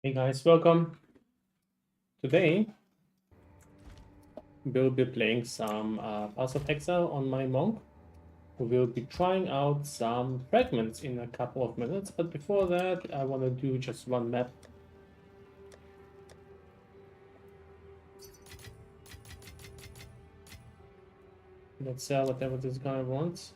Hey guys, welcome. Today we'll be playing some Pass of Exile on my monk. We'll be trying out some fragments in a couple of minutes, but before that I want to do just one map. Let's sell whatever this guy wants.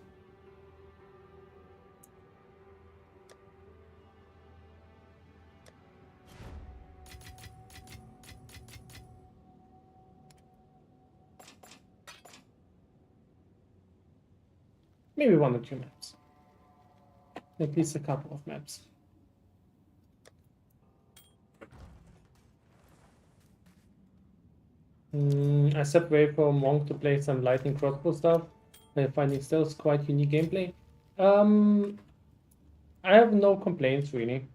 Maybe one or two maps. At least a couple of maps. I stepped away from Monk to play some lightning crossbow stuff. I'm finding stealth quite unique gameplay. I have no complaints really.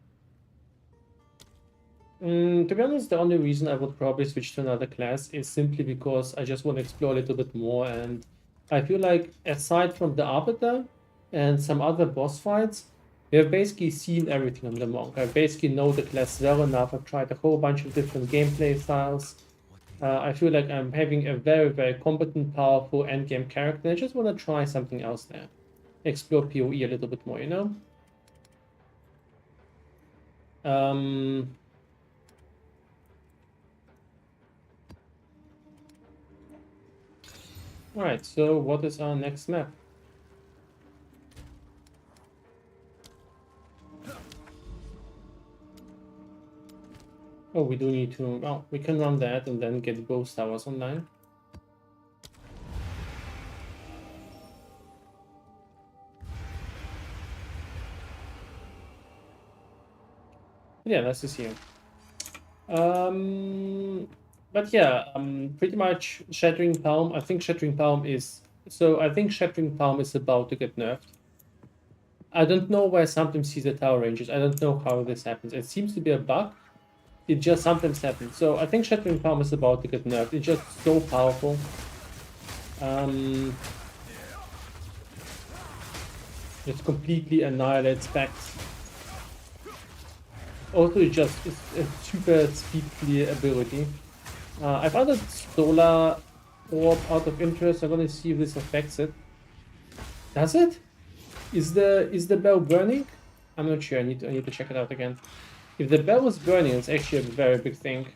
To be honest, the only reason I would probably switch to another class is simply because I just want to explore a little bit more, and I feel like aside from the arbiter and some other boss fights, we have basically seen everything on the monk. I basically know the class well enough. I've tried a whole bunch of different gameplay styles. I feel like I'm having a very competent, powerful endgame character. I just want to try something else there. Explore PoE a little bit more, you know? Alright, so what is our next map? Oh, we do need to... Well, we can run that and then get both towers online. Yeah, let's just see. But yeah, pretty much Shattering Palm. I think Shattering Palm is... So I think Shattering Palm is about to get nerfed. I don't know why sometimes sees the tower ranges. I don't know how this happens. It seems to be a bug. It just sometimes happens. So I think Shattering Palm is about to get nerfed. It's just so powerful. It completely annihilates specs. Also, it's just a super speed clear ability. I've added Solar Orb out of interest. I'm gonna see if this affects it. Does it? Is the bell burning? I'm not sure. I need to check it out again. If the bell was burning, it's actually a very big thing.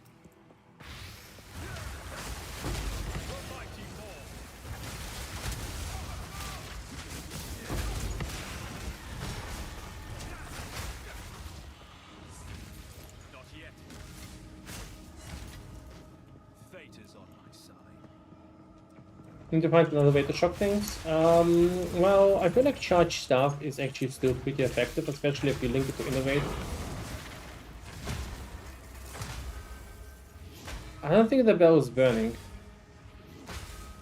Need to find another way to shock things. Well, I feel like charge staff is actually still pretty effective, especially if you link it to innovate. I don't think the bell is burning.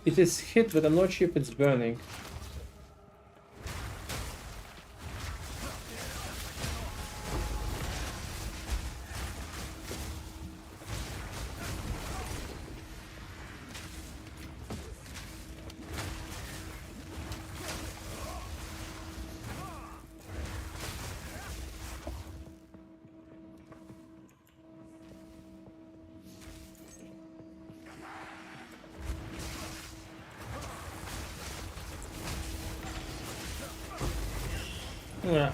It is hit, but I'm not sure if it's burning. Yeah.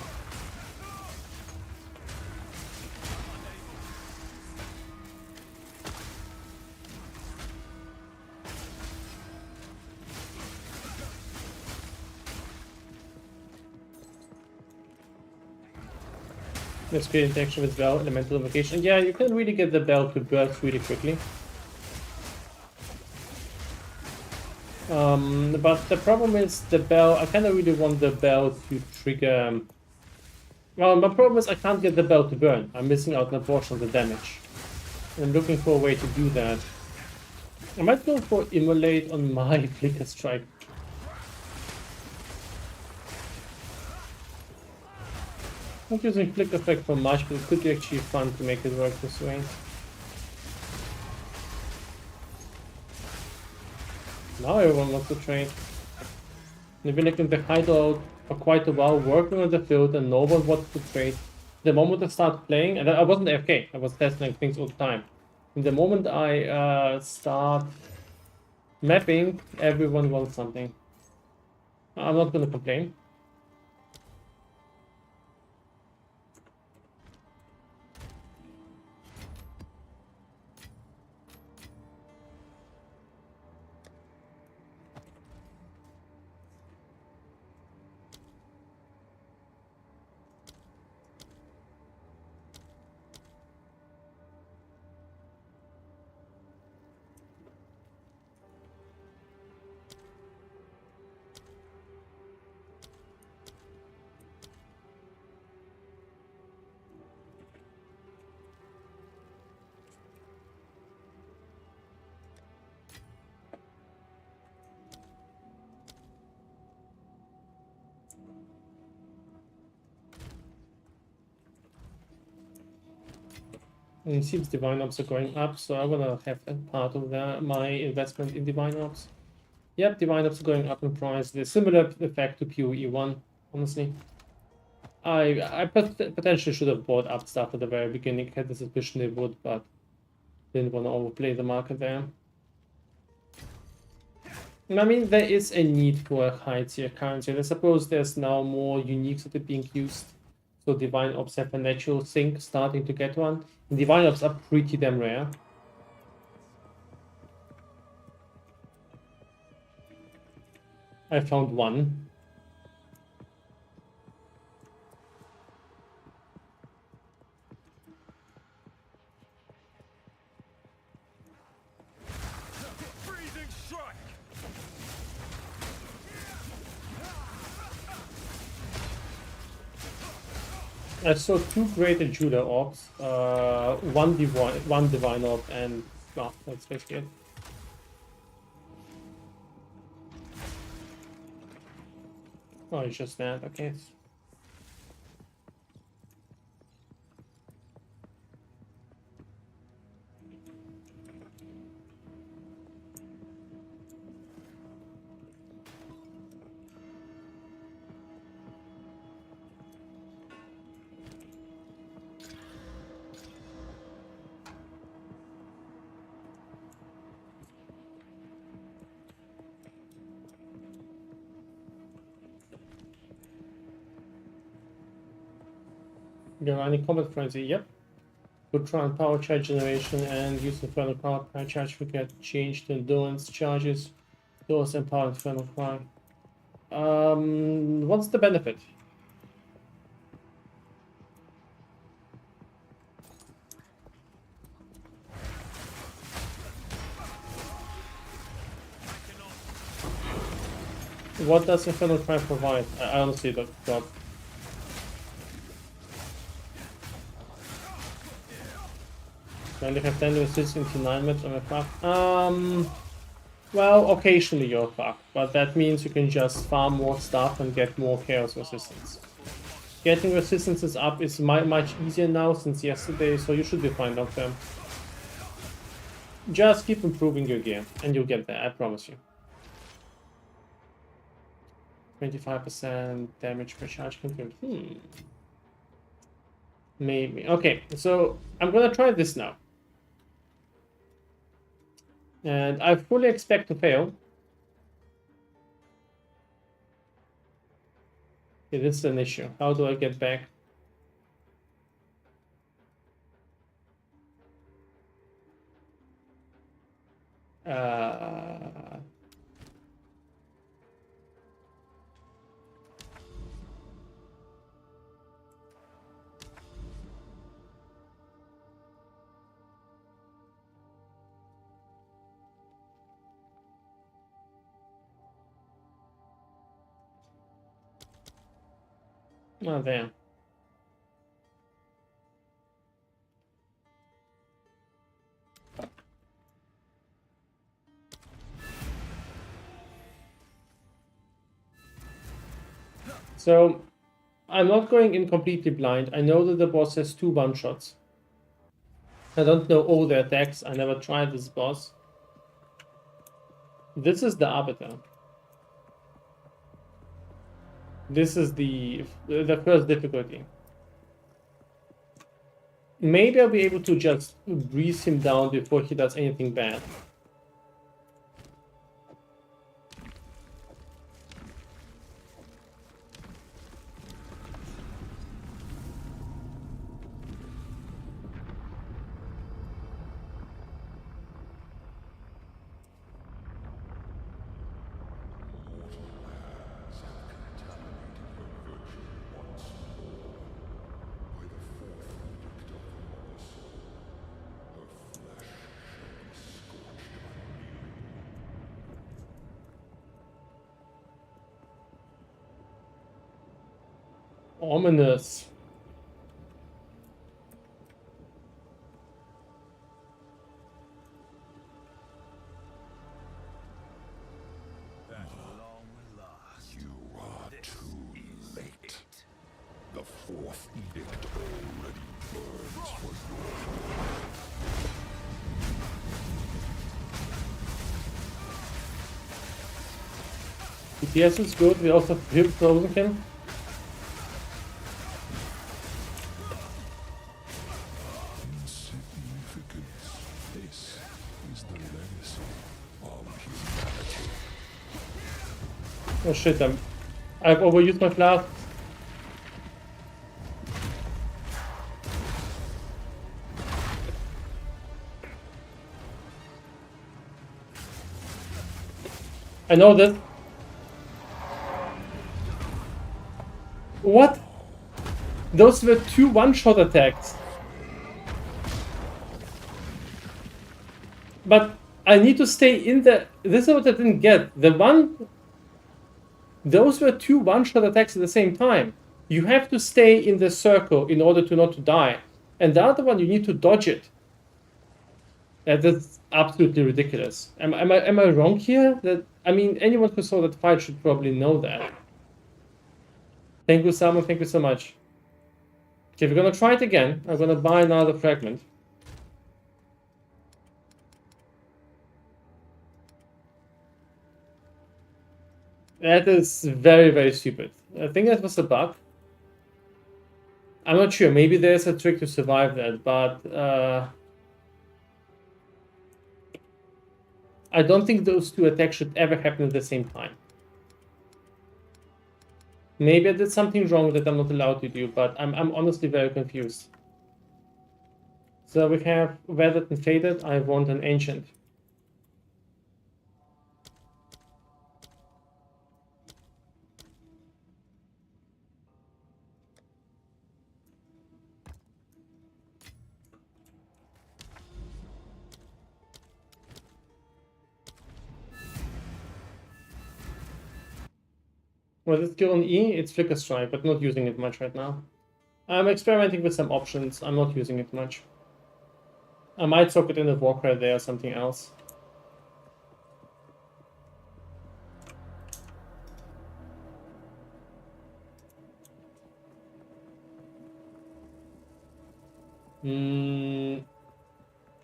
Let's create interaction with bell, elemental invocation. Yeah, you can really get the bell to burst really quickly. But the problem is the bell, I kind of really want the bell to trigger... Well, my problem is I can't get the bell to burn. I'm missing out on a portion of the damage. And I'm looking for a way to do that. I might go for Immolate on my Flicker Strike. Not using Flicker Effect for much, but it could be actually fun to make it work this way. Now everyone wants to trade. They've been like in the hideout for quite a while, working on the field, and no one wants to trade. the moment I start playing, and I wasn't AFK, I was testing things all the time. In the moment I start mapping, everyone wants something. I'm not gonna complain. And it seems divine ops are going up, so I wanna have that part of my investment in divine ops. Yep, divine ops are going up in price. The similar effect to PoE1, honestly. I potentially should have bought up stuff at the very beginning, had the suspicion they would, but didn't want to overplay the market there. I mean, there is a need for a high tier currency, and I suppose there's now more uniques that are being used. So divine ops have a natural sink starting to get one. And divine ops are pretty damn rare. I found one. I saw two greater Judah orbs, one divine orb, and well, that's basically it. Oh, it's just that, okay. You're running Combat Frenzy, yep. Good try on power charge generation and use Infernal Power charge to get changed to endurance charges. Those empower Infernal Cry. What's the benefit? What does Infernal Cry provide? I honestly don't know. Currently have 10 resistance to 9 meters on my fuck. Well, occasionally you're fucked, but that means you can just farm more stuff and get more chaos resistance. Getting resistances up is much easier now since yesterday, so you should be fine long term. Just keep improving your gear, and you'll get there, I promise you. 25% damage per charge confirmed. Maybe. Okay, so I'm gonna try this now. And I fully expect to fail. It is an issue. How do I get back? Oh, there. So, I'm not going in completely blind. I know that the boss has 2 one-shots. I don't know all the attacks. I never tried this boss. This is the arbiter. This is the first difficulty. Maybe I'll be able to just breeze him down before he does anything bad. Ominous. That long will last. You are too late. The fourth edict already burns for DPS is good. We also have frozen him. insignificance. This is the legacy of humanity. Oh shit, I've overused my flask. I know this. What? Those were 2 one-shot attacks. But I need to stay in the... This is what I didn't get. Those were 2 one-shot attacks at the same time. You have to stay in the circle in order to not to die. And the other one, you need to dodge it. That is absolutely ridiculous. Am I wrong here? I mean, anyone who saw that fight should probably know that. Thank you, Salmon. Thank you so much. Okay, we're gonna try it again. I'm gonna buy another fragment. That is very, very stupid. I think that was a bug. I'm not sure. Maybe there's a trick to survive that, but I don't think those 2 attacks should ever happen at the same time. Maybe I did something wrong that I'm not allowed to do, but I'm honestly very confused. So we have Weathered and Faded. I want an Ancient. Well, it's skill on E, it's Flicker Strike, but not using it much right now. I'm experimenting with some options, I'm not using it much. I might soak it in a Warcry there or something else. It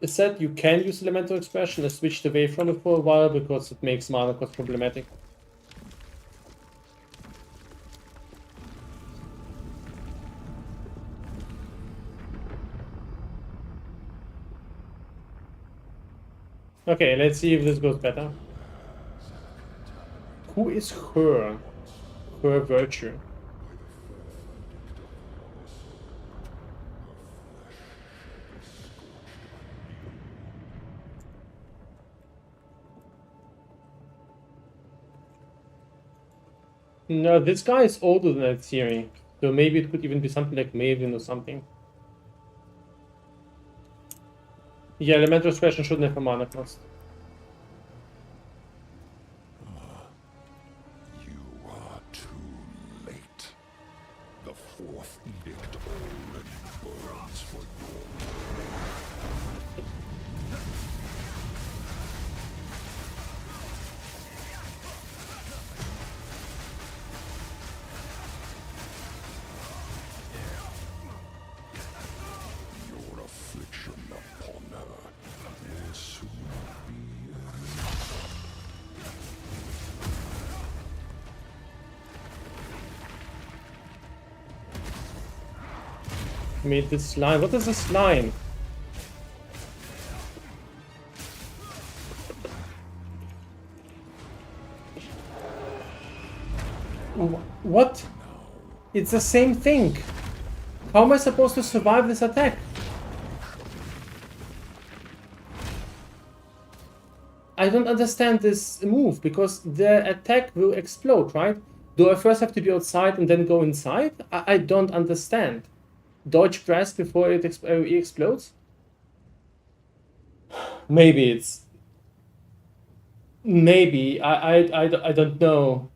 said you can use Elemental Expression. I switched away from it for a while because it makes mana cost problematic. Okay, let's see if this goes better. Who is her? Her virtue. No, this guy is older than that theory. So maybe it could even be something like Maven or something. Yeah, Elemental Expression shouldn't have a mana cost. You are too late. The fourth edict already burns for your... Your affliction upon her will soon be erased. Made this line. What is this line? What? It's the same thing. How am I supposed to survive this attack? I don't understand this move, because the attack will explode, right? Do I first have to be outside and then go inside? I don't understand. Dodge press before it explodes? Maybe it's... Maybe. I don't know.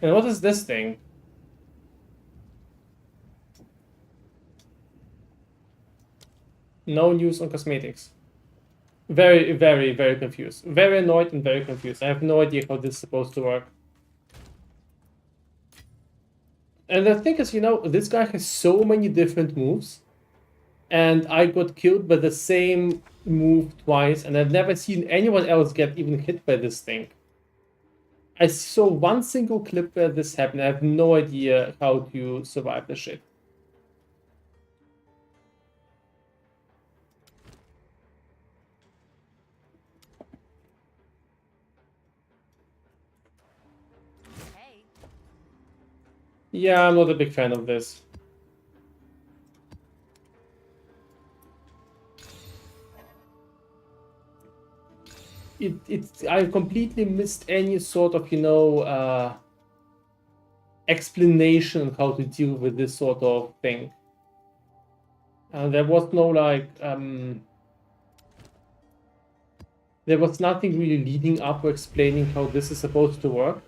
And what is this thing? No news on cosmetics. Very, very, very confused. Very annoyed and very confused. I have no idea how this is supposed to work. And the thing is, you know, this guy has so many different moves. And I got killed by the same move twice. And I've never seen anyone else get even hit by this thing. I saw one single clip where this happened. I have no idea how to survive the shit. Yeah, I'm not a big fan of this. I completely missed any sort of, you know, explanation on how to deal with this sort of thing. There was no, like, there was nothing really leading up or explaining how this is supposed to work.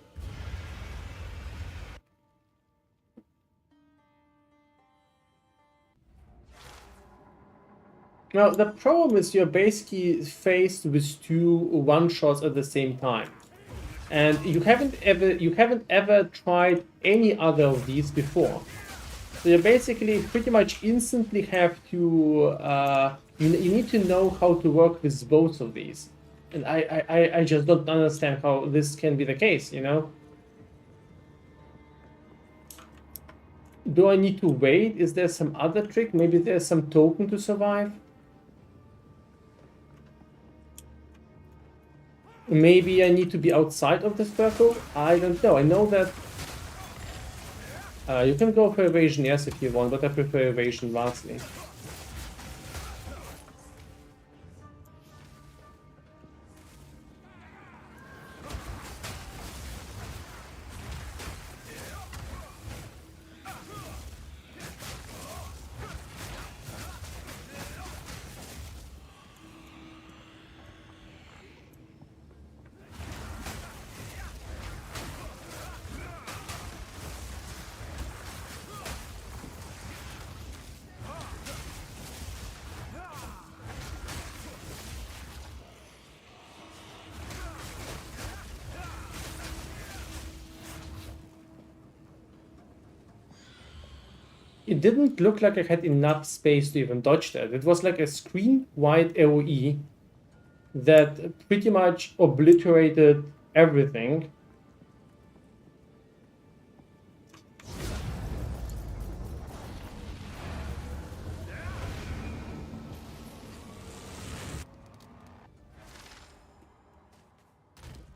Now, the problem is you're basically faced with two one-shots at the same time. And you haven't ever tried any other of these before. So you basically pretty much instantly have to you need to know how to work with both of these. And I just don't understand how this can be the case, you know? Do I need to wait? Is there some other trick? Maybe there's some token to survive? Maybe I need to be outside of the circle? I don't know. I know that... you can go for evasion, yes, if you want, but I prefer evasion vastly. It didn't look like I had enough space to even dodge that. It was like a screen-wide AoE that pretty much obliterated everything.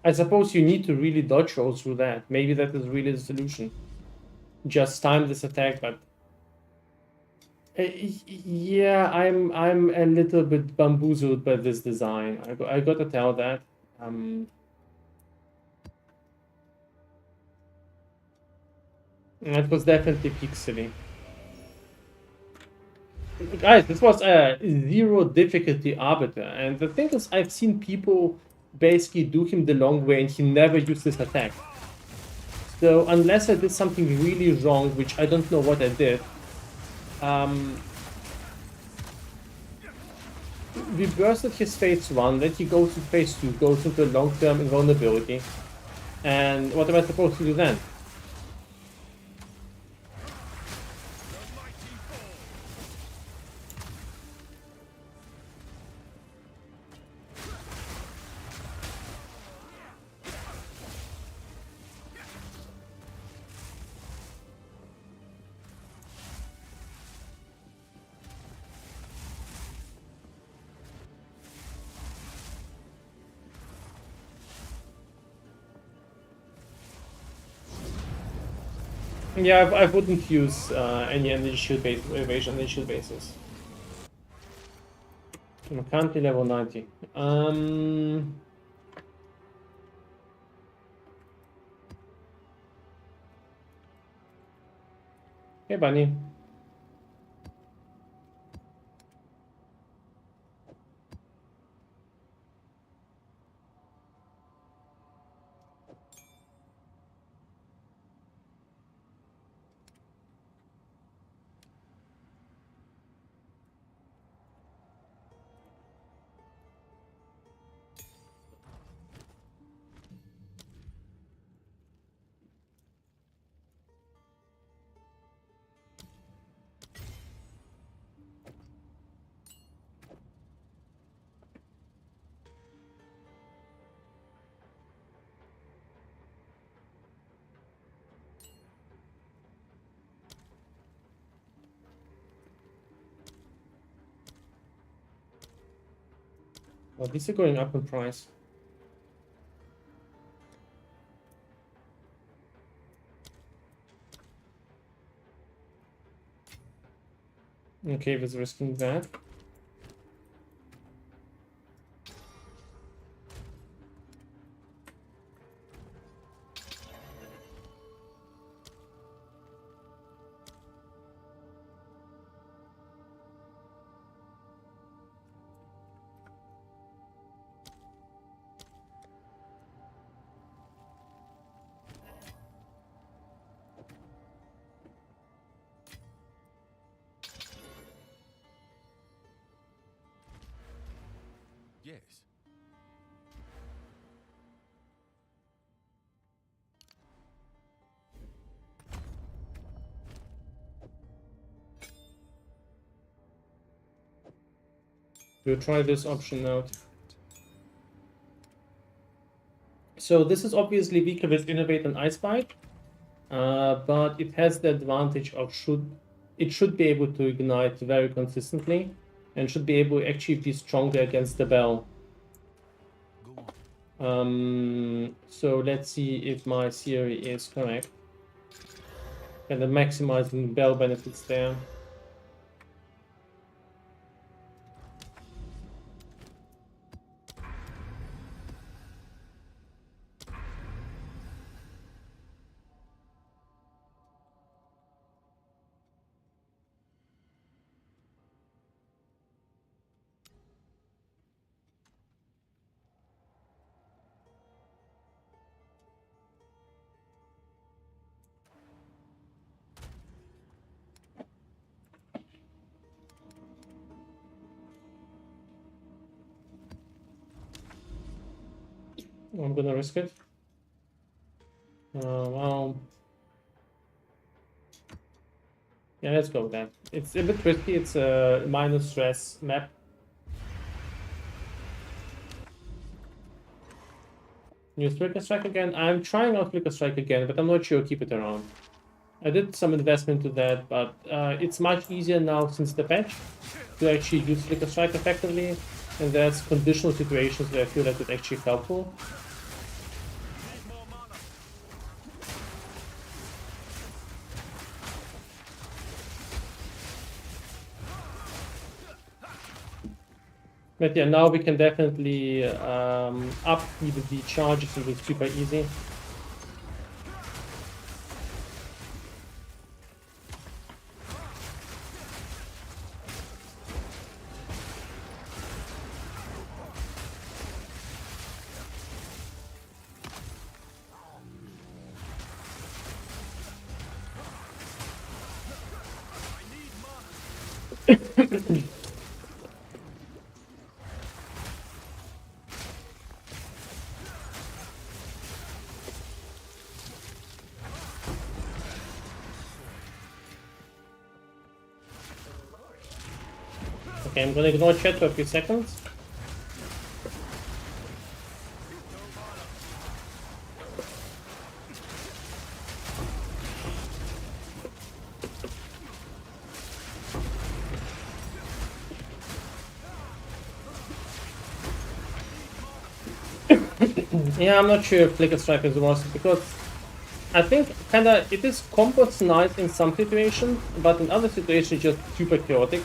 I suppose you need to really dodge rolls through that. Maybe that is really the solution. Just time this attack, but... yeah, I'm a little bit bamboozled by this design. I gotta tell that. It was definitely pixely. Guys, this was a 0 difficulty arbiter, and the thing is, I've seen people basically do him the long way, and he never used this attack. So unless I did something really wrong, which I don't know what I did, we bursted his phase 1, then he goes to phase 2, goes into long-term invulnerability, and what am I supposed to do then? Yeah, I wouldn't use any energy shield base evasion energy shield bases. I'm currently level 90. Hey, bunny. Well, these are going up in price. Okay, was risking that. Yes. We'll try this option out. So this is obviously weaker with Innovate and Ice Bite, but it has the advantage of it should be able to ignite very consistently and should be able to actually be stronger against the bell. Go on. So let's see if my theory is correct. And then maximizing bell benefits there. I'm gonna risk it. Well, yeah, let's go with that. It's a bit risky. It's a minus stress map. Use Flicker Strike again. I'm trying out Flicker Strike again, but I'm not sure I'll keep it around. I did some investment to that, but it's much easier now since the patch to actually use Flicker Strike effectively, and there's conditional situations where I feel like it's actually helpful. But yeah, now we can definitely up even the charges and it's super easy. Okay, I'm gonna ignore chat for a few seconds. Yeah, I'm not sure if Flicker Strike is worth it because I think kinda it is combos nice in some situations, but in other situations just super chaotic.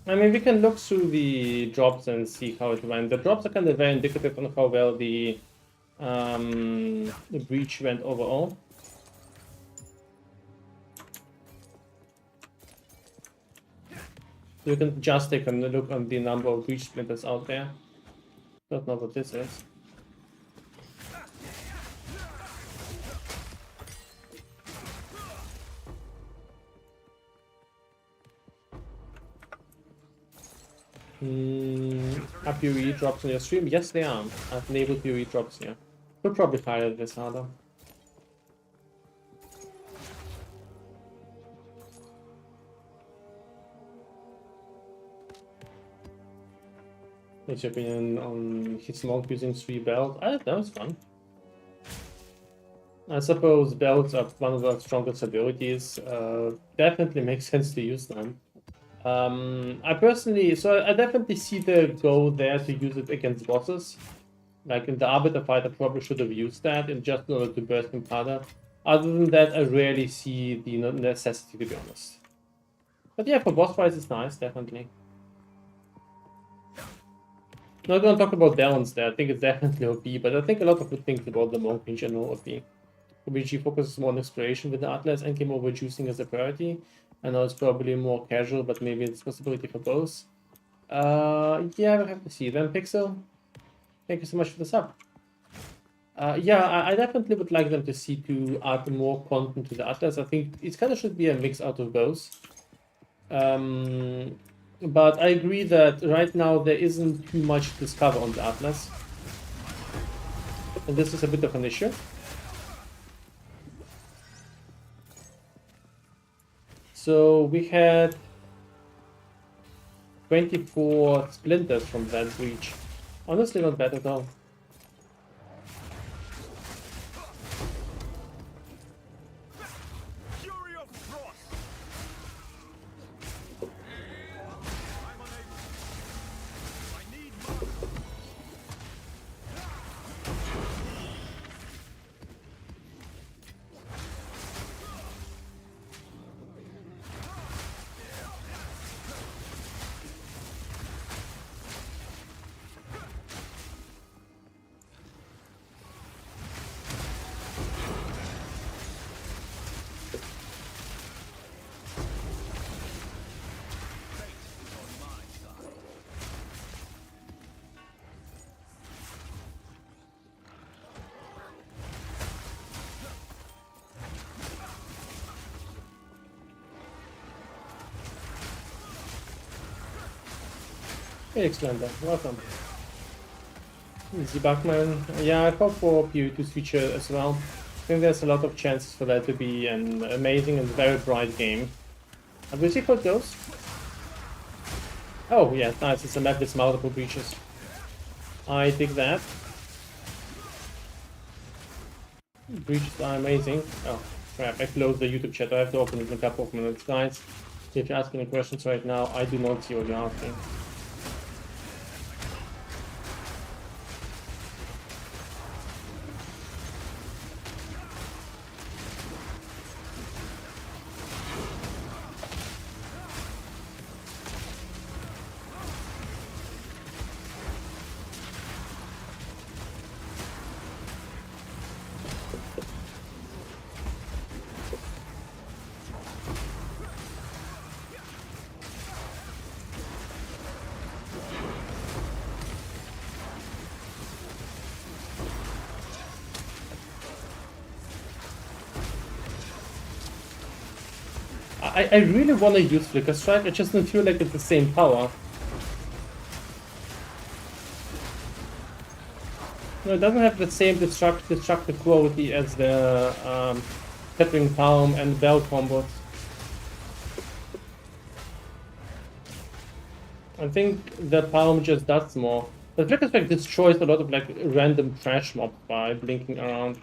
I mean, we can look through the drops and see how it went. The drops are kind of very indicative on how well the breach went overall. So you can just take a look on the number of breach splinters out there. Don't know what this is. Are PoE drops on your stream? Yes, they are. I've enabled PoE drops here. Could probably fire this harder. What's your opinion on his monk using 3 belts? That was fun. I suppose belts are one of the strongest abilities. Definitely makes sense to use them. I definitely see the goal there to use it against bosses. Like in the arbiter fight, I probably should have used that in just in order to burst him harder. Other than that, I rarely see the necessity, to be honest. But yeah, for boss fights, it's nice, definitely. Not gonna talk about balance there. I think it's definitely OP, but I think a lot of good things about the monk in general OP. OBG focuses more on exploration with the Atlas and came over juicing as a priority. I know it's probably more casual, but maybe it's a possibility for both. Yeah, we'll have to see. Then Pixel, thank you so much for the sub. Yeah, I definitely would like them to see to add more content to the Atlas. I think it kind of should be a mix out of both. But I agree that right now there isn't too much to discover on the Atlas. And this is a bit of an issue. So we had 24 splinters from that breach. Honestly, not bad at all. Hey, Xlander, welcome. Easy Bachman. Yeah, I hope for PoE to feature as well. I think there's a lot of chances for that to be an amazing and very bright game. We'll see how it goes. Oh, yeah, nice. It's a map with multiple breaches. I dig that. Breaches are amazing. Oh, crap. I closed the YouTube chat. I have to open it in a couple of minutes. Guys, if you're asking any questions right now, I do not see what you're asking. I really want to use Flicker Strike, I just don't feel like it's the same power. No, it doesn't have the same destructive quality as the Peppering Palm and Bell combos. I think the Palm just does more. The Flicker Strike destroys a lot of like random trash mobs by blinking around.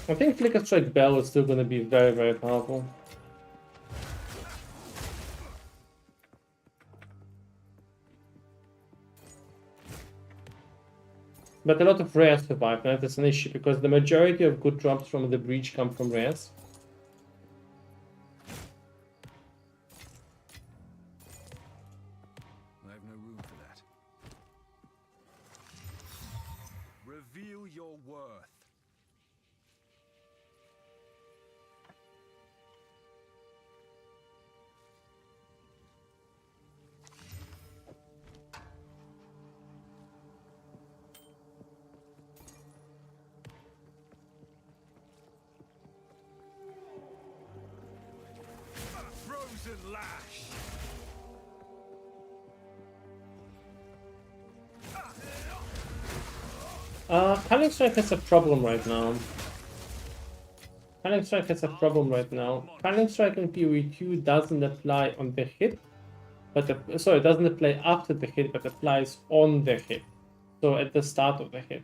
I think Flicker Strike Bell is still going to be very, very powerful. But a lot of rares survive, and that's an issue, because the majority of good drops from the breach come from rares. I have no room for that. Reveal your worth. Frozen lash. Cunning Strike has a problem right now. Cunning Strike has a problem right now. Cunning Strike in PoE2 doesn't apply on the hit, but sorry, it doesn't apply after the hit, but applies on the hit. So at the start of the hit.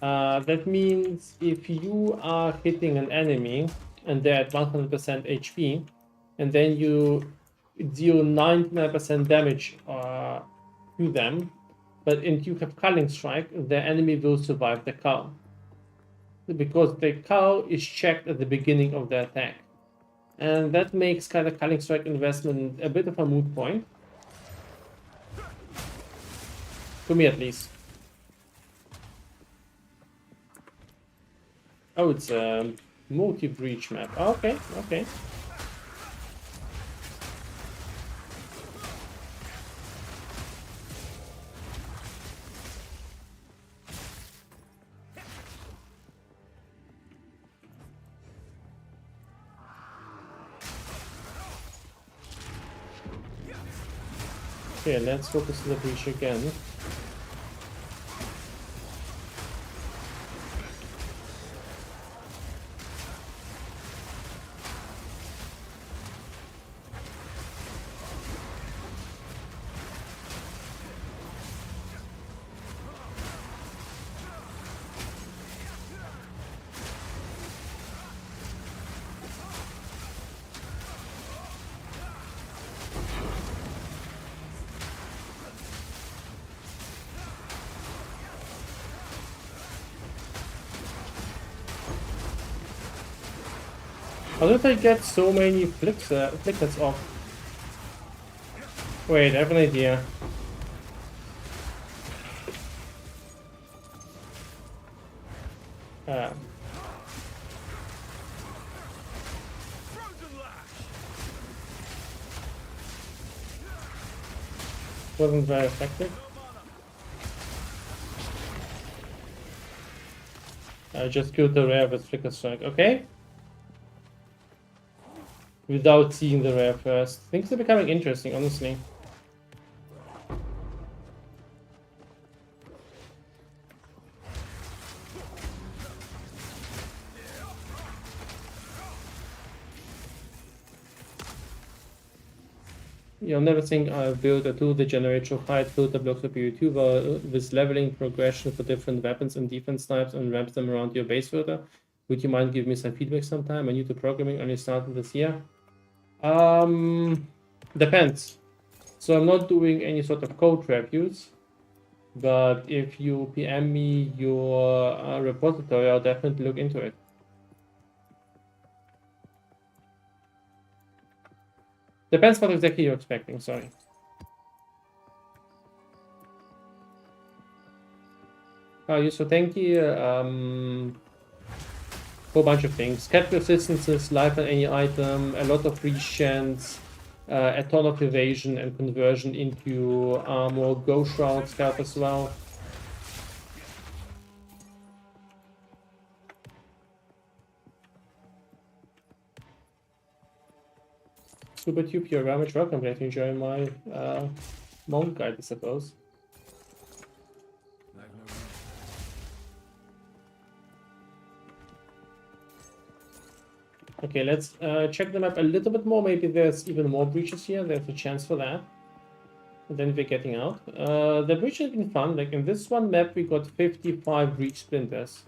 That means if you are hitting an enemy and they're at 100% HP, and then you deal 99% damage to them, but if you have Culling Strike, the enemy will survive the cull. Because the cull is checked at the beginning of the attack. And that makes kind of Culling Strike investment a bit of a moot point. To me at least. Oh, it's a multi-breach map. Okay, okay. Okay, let's focus on the breach again. How did I get so many flickers off? Wait, I have an idea. Wasn't very effective. I just killed the rare with Flicker Strike. Okay. Without seeing the rare first. Things are becoming interesting, honestly. You'll never think I've built a tool that generates your height filter blocks of PoE2 with leveling progression for different weapons and defense types and wraps them around your base filter. Would you mind giving me some feedback sometime? I'm new to programming, only started this year. Depends. So I'm not doing any sort of code reviews, but if you PM me your repository, I'll definitely look into it. Depends what exactly you're expecting, sorry. So thank you. Whole bunch of things. Cat resistances, life on any item, a lot of reshans, a ton of evasion and conversion into armor, go shrouds help as well. ScubaTube, you're very much welcome. Glad you enjoy my monk guide, I suppose. I've no room. Okay, let's check the map a little bit more. Maybe there's even more breaches here. There's a chance for that. And then we're getting out. The breach has been fun. Like in this one map, we got 55 breach splinters.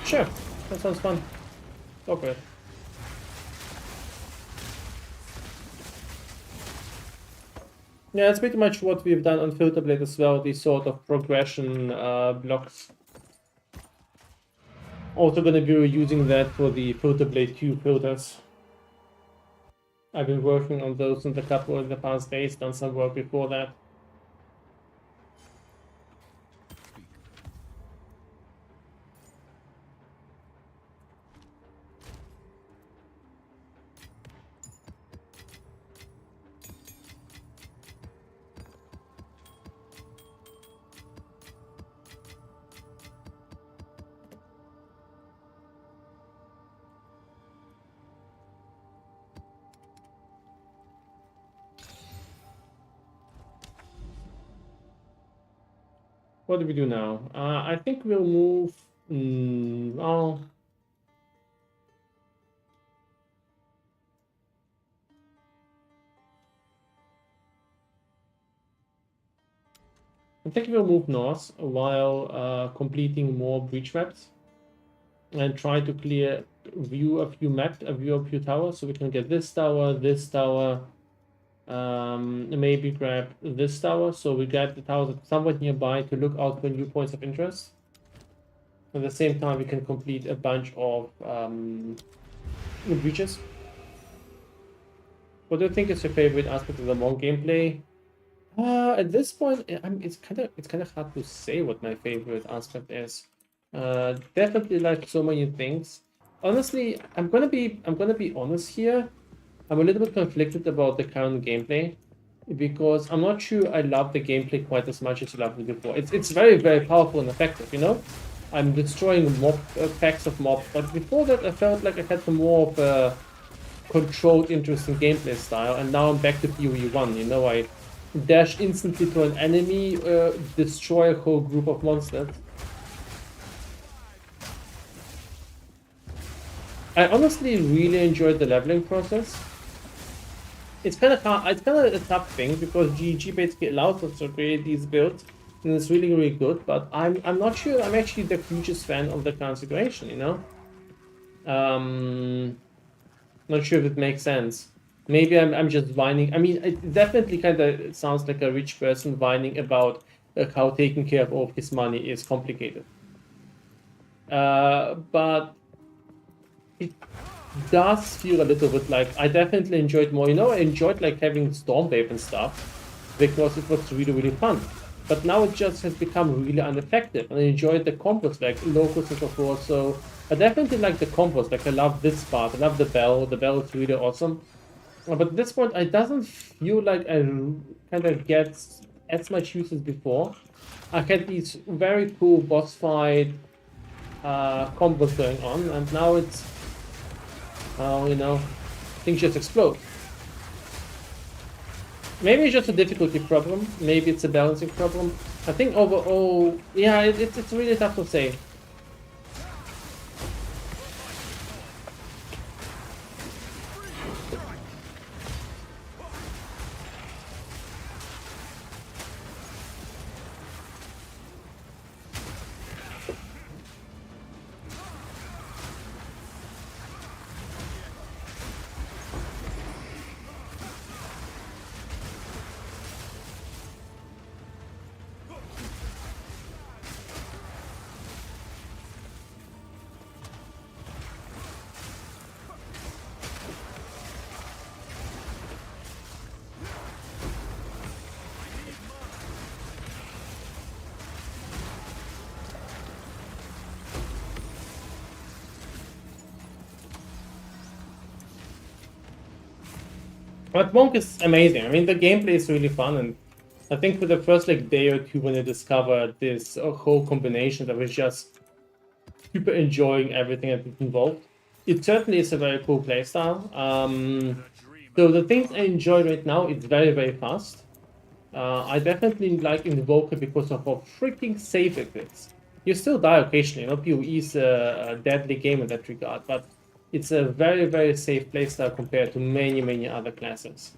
Sure, that sounds fun. Go for it. Yeah, it's pretty much what we've done on Filter Blade as well, these sort of progression blocks. Also gonna be using that for the Filter Blade 2 filters. I've been working on those in the past days, done some work before that. What do we do now? I think we'll move. Oh, I think we'll move north while completing more breach maps and try to clear a view of a few towers, so we can get this tower, maybe grab this tower, so we grab the towers somewhat nearby to look out for new points of interest. At the same time, we can complete a bunch of breaches. What do you think is your favorite aspect of the Monk gameplay? At this point, it's kind of hard to say what my favorite aspect is. Definitely like so many things. Honestly, I'm gonna be honest here. I'm a little bit conflicted about the current gameplay because I'm not sure I love the gameplay quite as much as I loved it before. It's very, very powerful and effective, you know? I'm destroying packs of mobs, but before that I felt like I had more of a controlled, interesting gameplay style, and now I'm back to PoE 1, you know? I dash instantly to an enemy, destroy a whole group of monsters. I honestly really enjoyed the leveling process. It's kind of a tough thing because GG basically allows us to create these builds, and it's really, really good. But I'm not sure I'm actually the hugest fan of the current situation, you know. Not sure if it makes sense. Maybe I'm just whining. I mean, it definitely kind of sounds like a rich person whining about how taking care of all of his money is complicated. But it does feel a little bit like I definitely enjoyed more. You know, I enjoyed like having Stormwave and stuff because it was really, really fun. But now it just has become really ineffective. And I enjoyed the combos like locals and so forth. So I definitely like the combos. Like I love this part. I love the bell. The bell is really awesome. But at this point, it doesn't feel like I kind of get as much use as before. I had these very cool boss fight combos going on, and now it's you know, things just explode. Maybe it's just a difficulty problem. Maybe it's a balancing problem. I think overall, yeah, it's really tough to say. But Monk is amazing. I mean, the gameplay is really fun, and I think for the first like day or two when I discovered this whole combination that was just super enjoying everything that is involved. It certainly is a very cool playstyle. So the things I enjoy right now, it's very, very fast. I definitely like Invoker because of how freaking safe it is. You still die occasionally, PoE is a deadly game in that regard, but it's a very, very safe playstyle compared to many, many other classes.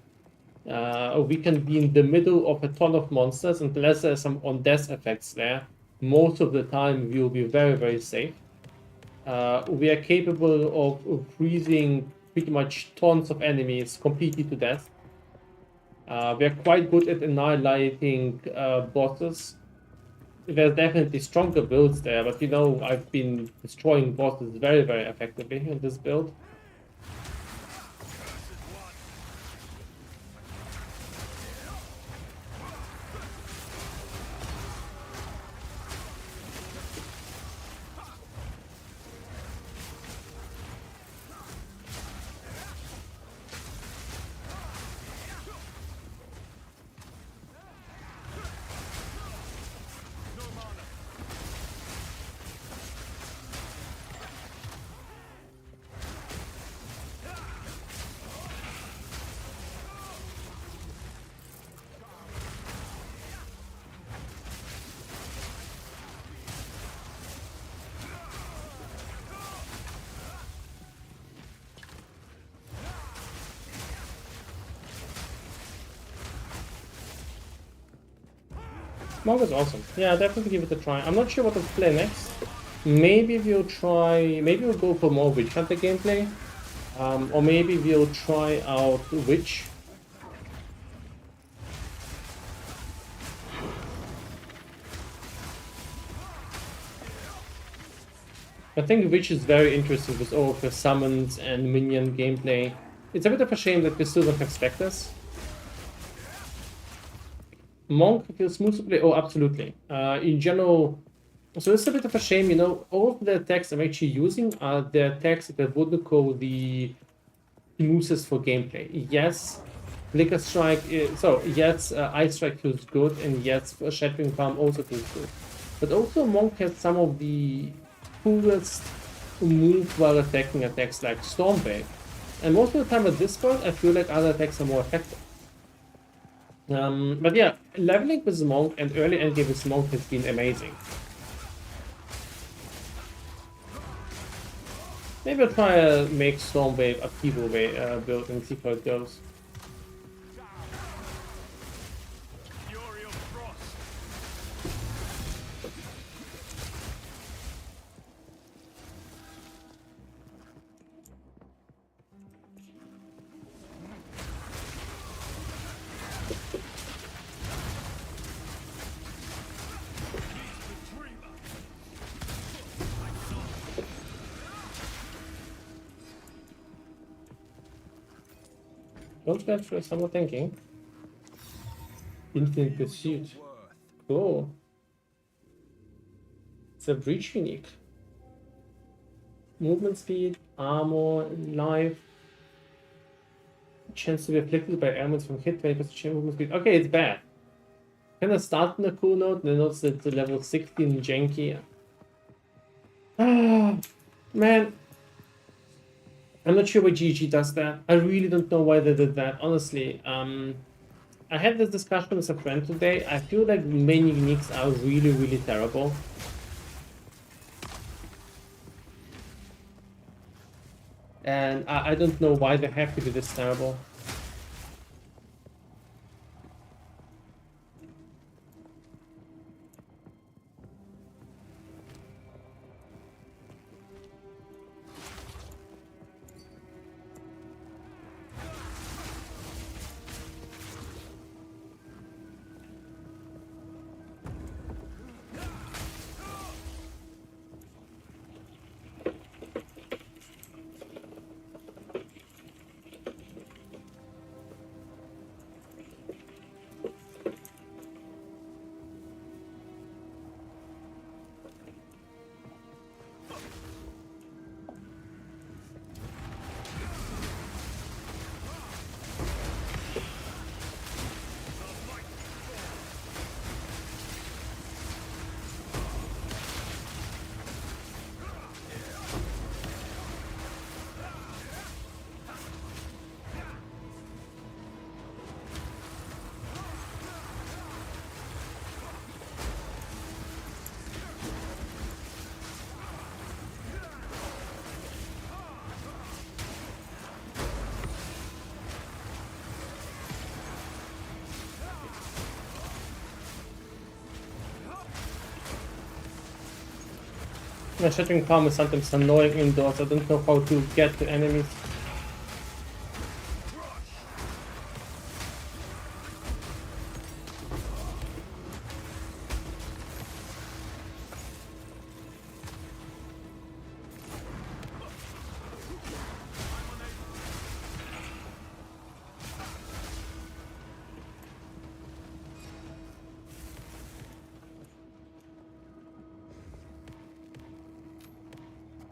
We can be in the middle of a ton of monsters, and unless there's some on-death effects there, most of the time we will be very, very safe. We are capable of freezing pretty much tons of enemies completely to death. We are quite good at annihilating bosses. There's definitely stronger builds there, but I've been destroying bosses very, very effectively in this build. Monk is awesome. Yeah, definitely give it a try. I'm not sure what to play next. Maybe we'll go for more Witch Hunter gameplay. Or maybe we'll try out Witch. I think Witch is very interesting with all of the summons and minion gameplay. It's a bit of a shame that we still don't have Spectres. Monk feels smooth to play. Oh, absolutely. In general, so it's a bit of a shame, all of the attacks I'm actually using are the attacks that I wouldn't call the smoothest for gameplay. Yes, Flicker Strike, yes, Ice Strike feels good, and yes, Shattering Palm also feels good. But also Monk has some of the coolest move while attacking attacks like Storm Wave. And most of the time at this point, I feel like other attacks are more effective. But yeah, leveling with Monk and early endgame with Monk has been amazing. Maybe I'll try to make Stormwave a Upheaval build and see how it goes. Don't get for someone thinking. Infinite Pursuit. Cool. It's a breach unique. Movement speed, armor, life. Chance to be afflicted by ailments from hit, 20% change movement speed. Okay, it's bad. Can I start in a cool note? Then notice that the level 16 janky. Ah, man. I'm not sure why GG does that. I really don't know why they did that, honestly. I had this discussion with a friend today. I feel like many uniques are really, really terrible. And I don't know why they have to be this terrible. My shattering palm is sometimes annoying indoors. I don't know how to get to enemies.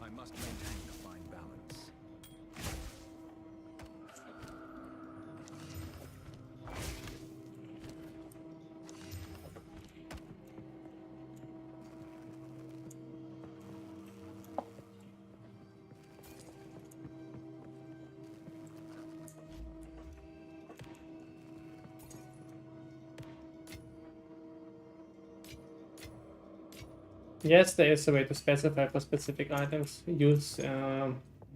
I must maintain a fine balance. Yes, there is a way to specify for specific items. Use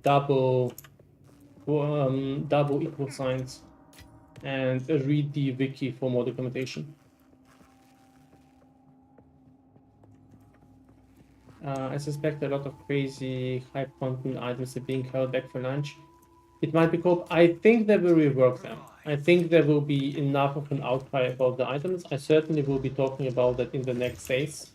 double double equal signs and read the wiki for more documentation. I suspect a lot of crazy high content items are being held back for lunch. It might be called. I think they will rework them. I think there will be enough of an outcry about the items. I certainly will be talking about that in the next phase.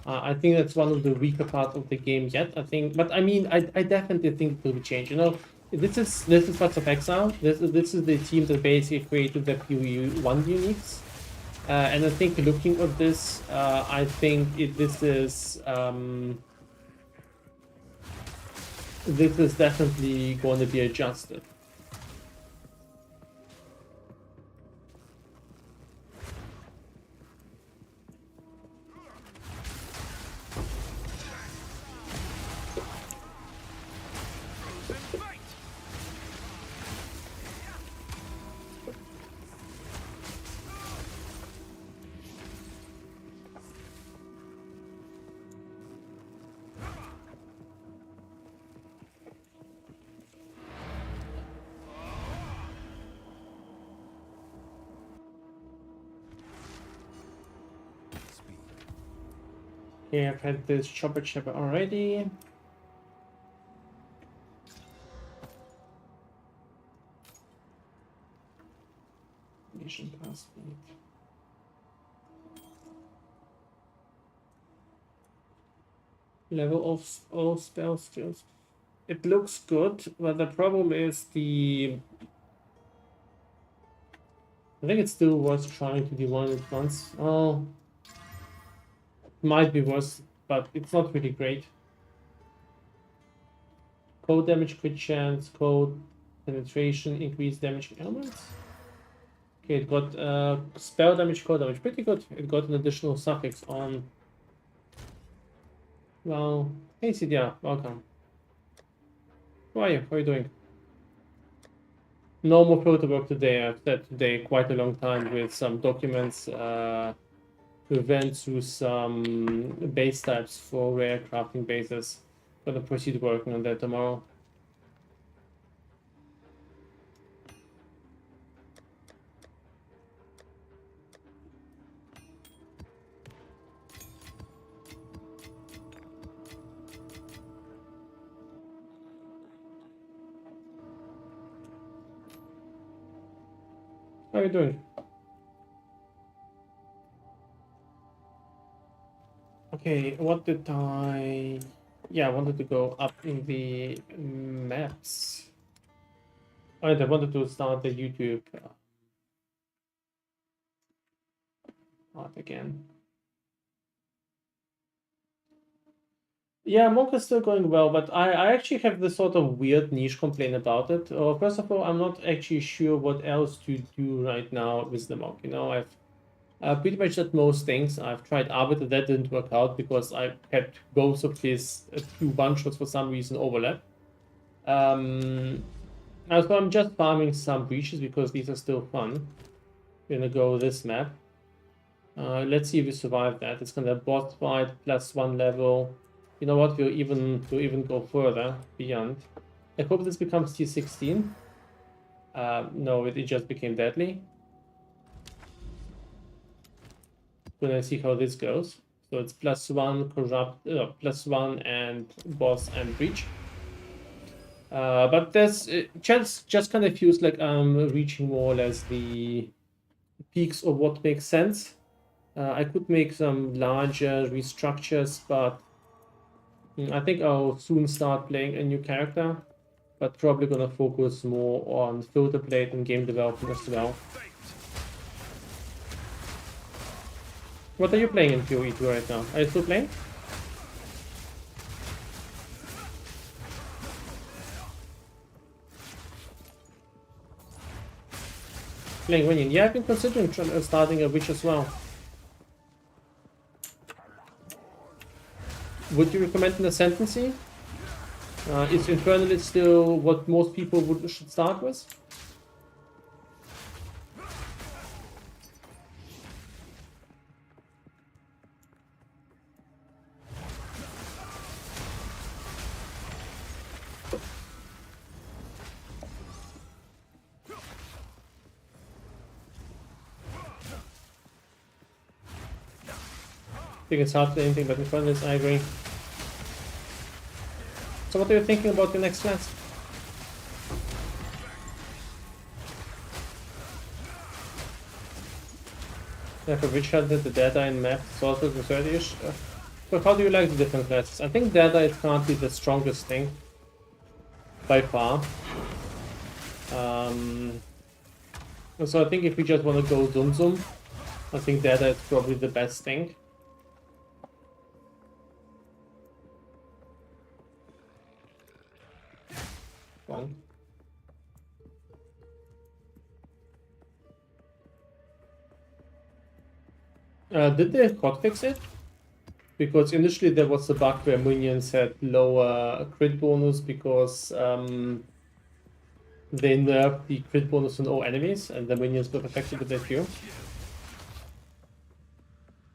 I think that's one of the weaker parts of the game yet. I think, but I mean, I definitely think it will change. You know, this is Paths of Exile. This is the team that basically created the PoE1 uniques. And I think looking at this, I think this is definitely going to be adjusted. Yeah, I've had this chopper already. Mission passport. Level of all spell skills. It looks good, but the problem is I think it's still worth trying to do one at once. Oh, might be worse, but it's not really great. Code damage, crit chance, code penetration, increased damage elements. Okay, it got spell damage, code damage, pretty good. It got an additional suffix on. Well, hey Cydia, welcome. How are you? How are you doing? No more photo work today. I've said today quite a long time with some documents. We went through some base types for rare crafting bases. Gonna proceed working on that tomorrow. How are you doing? Okay, what did I... Yeah, I wanted to go up in the maps. Oh, I wanted to start the YouTube part again. Yeah, Monk is still going well, but I actually have this sort of weird niche complaint about it. First of all, I'm not actually sure what else to do right now with the Monk. You know, I've pretty much done most things. I've tried Arbiter, that didn't work out because I had both of his two one-shots for some reason overlap. So I'm just farming some breaches because these are still fun. We're gonna go this map. Let's see if we survive that. It's gonna boss fight plus 1 level. You know what? We'll even go further beyond. I hope this becomes T16. No, it just became deadly. Gonna see how this goes. So it's +1 corrupt, +1 and boss and breach. But there's just kind of feels like I'm reaching more or less the peaks of what makes sense. I could make some larger restructures, but I think I'll soon start playing a new character, but probably gonna focus more on filter plate and game development as well. What are you playing in PoE2 right now? Are you still playing? Playing Minion. Yeah, I've been considering starting a witch as well. Would you recommend an Ascendancy? Is Infernal still what most people should start with? I think it's hard to anything but Infernal, I agree. So what are you thinking about your next class? Yeah, for Witch Hunter, the Data in map, Sorcerer, and 30-ish. But how do you like the different classes? I think Data is currently the strongest thing. By far. So I think if we just want to go Zoom, I think Data is probably the best thing. One. Did they hotfix it? Because initially there was a bug where minions had lower crit bonus because they nerfed the crit bonus on all enemies and the minions got affected with their Q.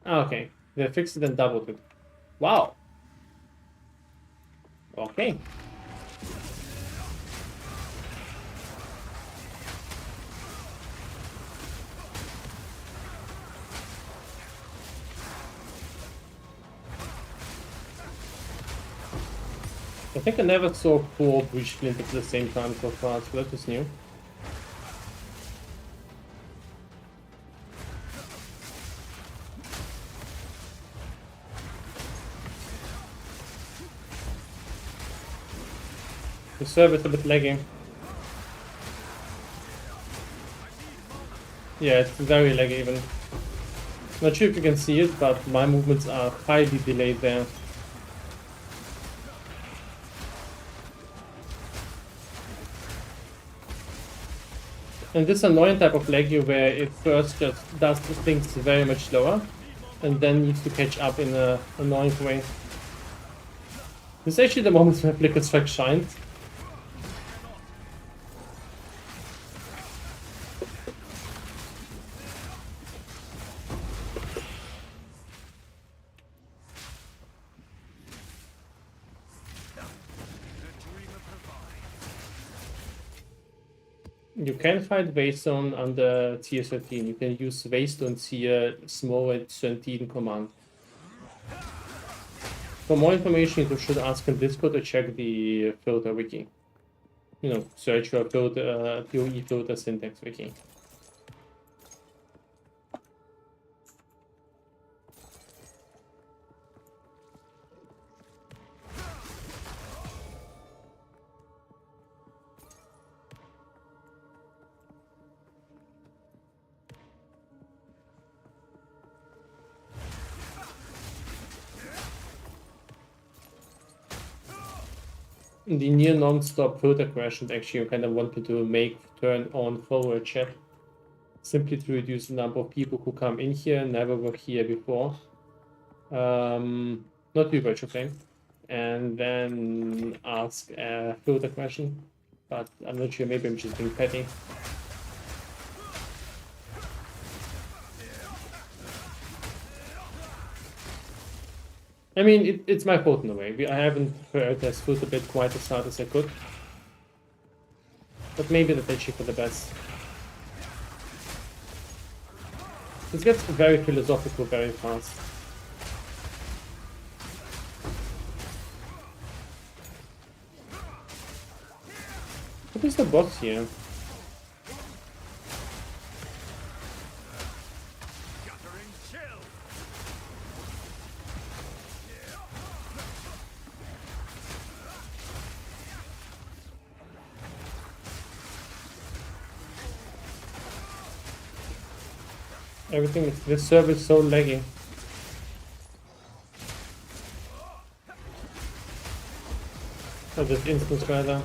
Ah, okay. They fixed it and doubled it. Wow. Okay. I think I never saw 4 breach flint at the same time so far, so that was new. The server is a bit lagging. Yeah, it's very laggy even. Not sure if you can see it, but my movements are highly delayed there. And this annoying type of laggy where it first just does the things very much slower and then needs to catch up in an annoying way. This is actually the moment where Flicker Strike shines. You can fight Waystone under tier 13. You can use Waystone tier small at 17 command. For more information, you should ask in Discord or check the filter wiki. You know, search for filter, PoE filter syntax wiki. The near non-stop filter questions actually you kind of wanted to make turn on forward chat simply to reduce the number of people who come in here, never were here before. Not do virtual flame. And then ask a filter question. But I'm not sure, maybe I'm just being petty. I mean, it's my fault in a way. I haven't prioritized filter bit quite as hard as I could. But maybe that's actually for the best. This gets very philosophical very fast. What is the boss here? Guttering chill. Everything is, this server is so laggy. Oh, this instance rather.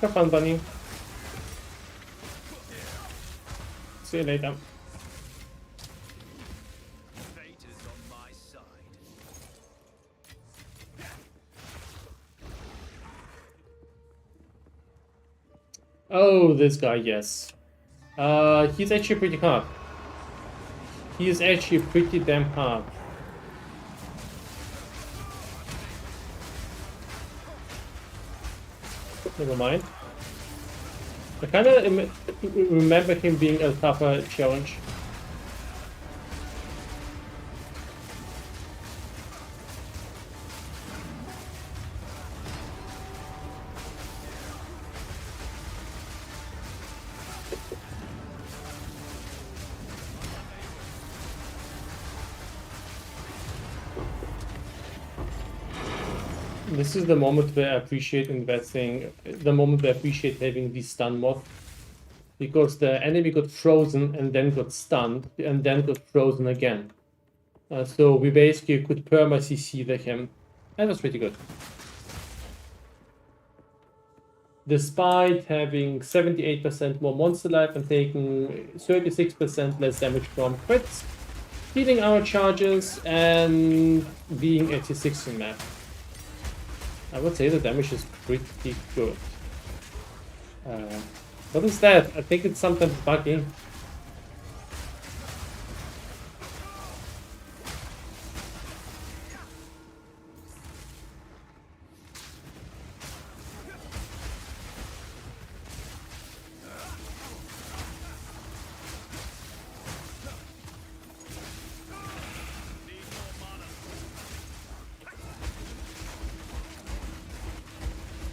Have fun, bunny. See you later. Fate is on my side. Oh, this guy, yes. He's actually pretty hard. He is actually pretty damn hard. Never mind. I kind of remember him being a tougher challenge. This is the moment where I appreciate investing, the moment where I appreciate having the stun mod. Because the enemy got frozen and then got stunned and then got frozen again. So we basically could perma CC him. That was pretty good. Despite having 78% more monster life and taking 36% less damage from crits, healing our charges and being 86 in map. I would say the damage is pretty good. What is that? I think it's something buggy.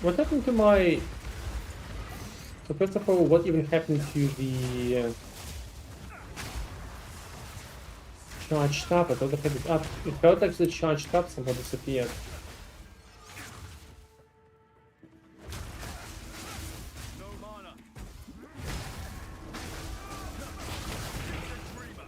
What happened to my... So first of all, what even happened to the charged up? I thought I had it up. It felt like the charged up somehow disappeared. No mana. Dreamer.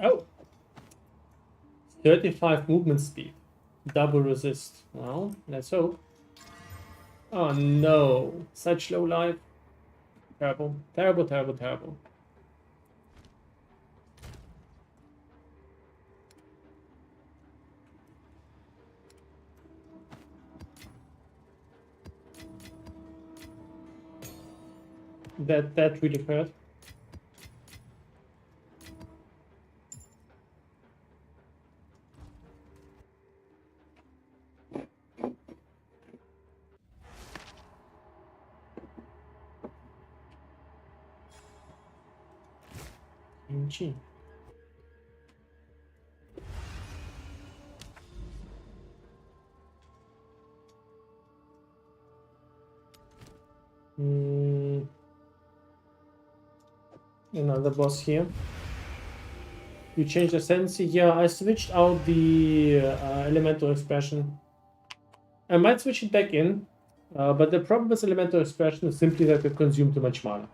Oh! 35 movement speed. Double resist. Well, let's hope. Oh no. Such low life. Terrible. Terrible, terrible, terrible. That really hurt. Gee. Another boss here. You changed the sensi. Yeah, I switched out the elemental expression. I might switch it back in, but the problem with elemental expression is simply that it consumes too much mana.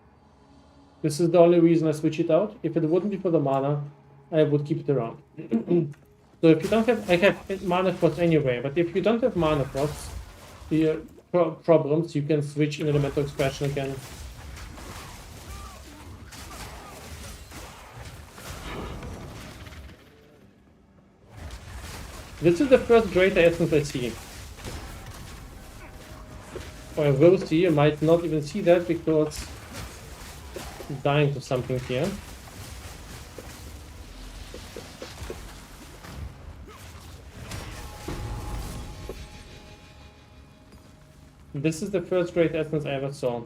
This is the only reason I switch it out. If it wouldn't be for the mana, I would keep it around. So if you don't have, I have mana frost anyway, but if you don't have mana frost problems, you can switch in elemental expression again. This is the first greater essence I see. Or I will see, I might not even see that because I'm dying to something here. This is the first great essence I ever saw.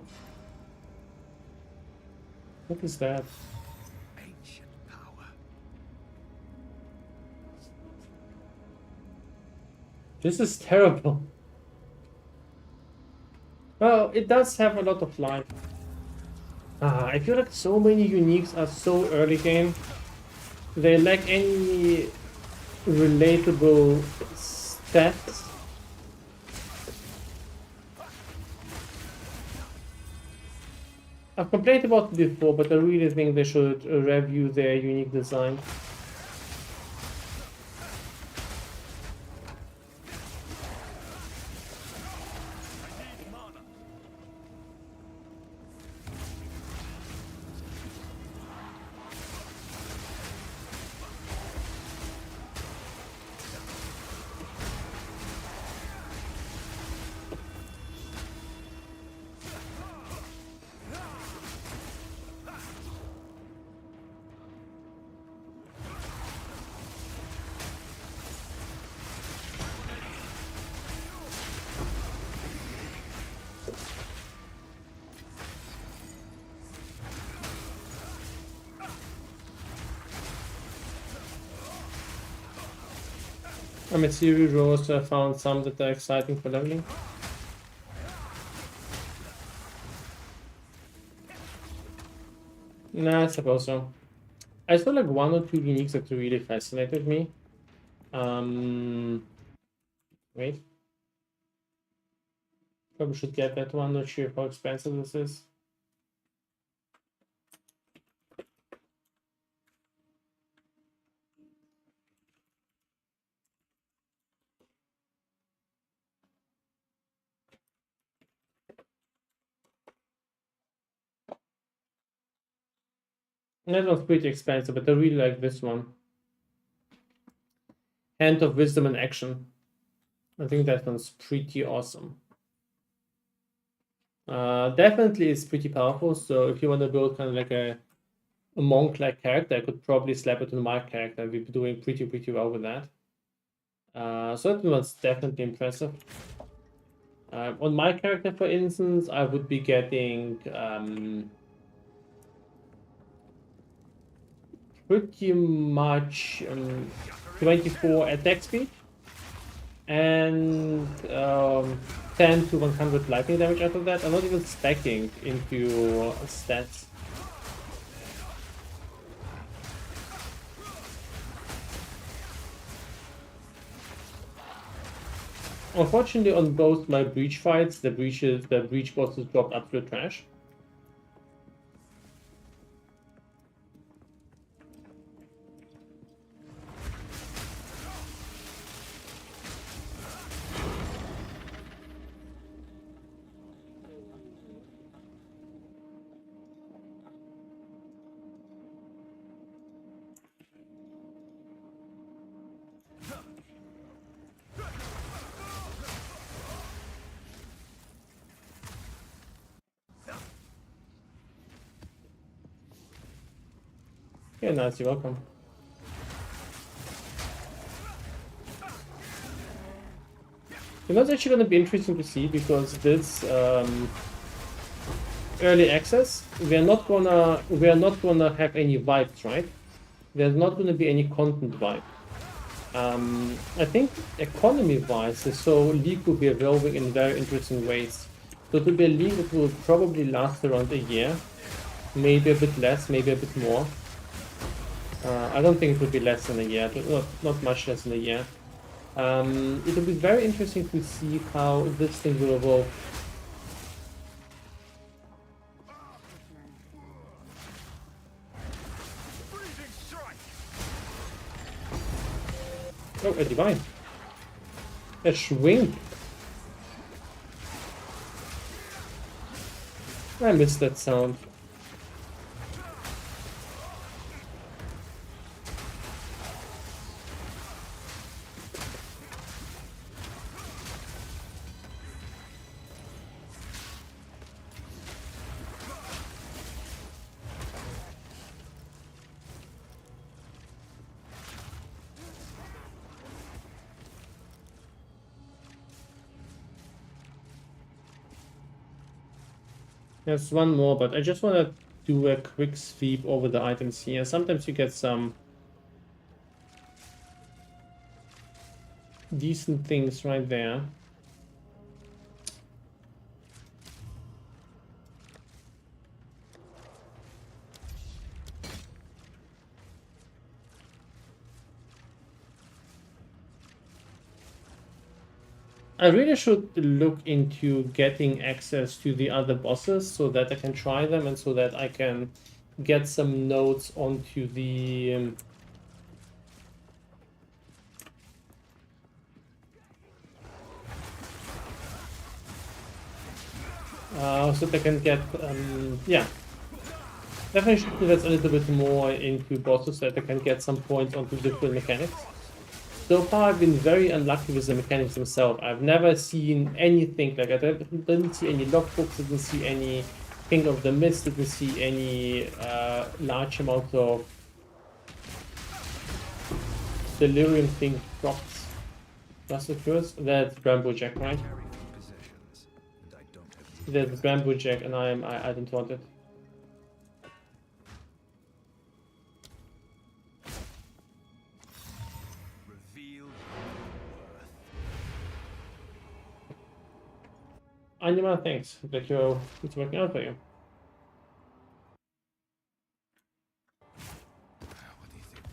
What is that? Ancient power. This is terrible. Well, it does have a lot of life. I feel like so many uniques are so early game. They lack any relatable stats. I've complained about it before, but I really think they should review their unique design. I'm at series rows, so I found some that are exciting for leveling. Nah, I suppose so. I saw like one or two uniques that really fascinated me. Wait. Probably should get that one, not sure how expensive this is. That one's pretty expensive, but I really like this one. Hand of Wisdom in Action. I think that one's pretty awesome. Definitely it's pretty powerful, so if you want to build kind of like a monk-like character, I could probably slap it on my character. We'd be doing pretty well with that. So that one's definitely impressive. On my character, for instance, I would be getting pretty much 24 attack speed and 10 to 100 lightning damage out of that. I'm not even stacking into stats. Unfortunately, on both my breach fights, the breach bosses dropped absolute trash. Yeah, nice, you're welcome. You know, it's actually going to be interesting to see because this early access, we are not gonna have any vibes, right? There's not going to be any content vibe. I think economy-wise, so League will be evolving in very interesting ways. So it will be a League that will probably last around a year, maybe a bit less, maybe a bit more. I don't think it will be less than a year, not much less than a year. It will be very interesting to see how this thing will evolve. Oh, a divine. A shrink. I missed that sound. There's one more, but I just want to do a quick sweep over the items here. Sometimes you get some decent things right there. I really should look into getting access to the other bosses so that I can try them and so that I can get some notes onto the so that I can get yeah, definitely should invest a little bit more into bosses so that I can get some points onto different mechanics. So far, I've been very unlucky with the mechanics themselves. I've never seen anything like I didn't see any logbooks, didn't see any King of the Mist, didn't see any large amount of delirium thing dropped. That's the first. That's Bramble Jack, right? Carry for possessions, and I don't have That's Bramble Jack, and I don't want it. reveal your worth. Anima, thanks that it's working out for you. What do you think?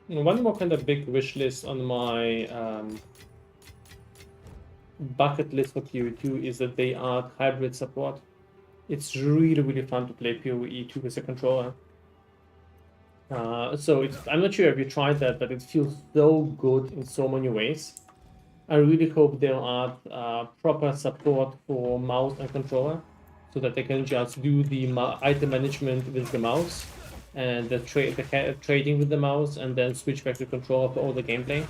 One more kind of big wish list on my bucket list for PoE2 is that they add hybrid support. It's really, really fun to play PoE2 with a controller. I'm not sure if you tried that, but it feels so good in so many ways. I really hope they'll add proper support for mouse and controller so that they can just do the item management with the mouse and the trading with the mouse and then switch back to controller for all the gameplay.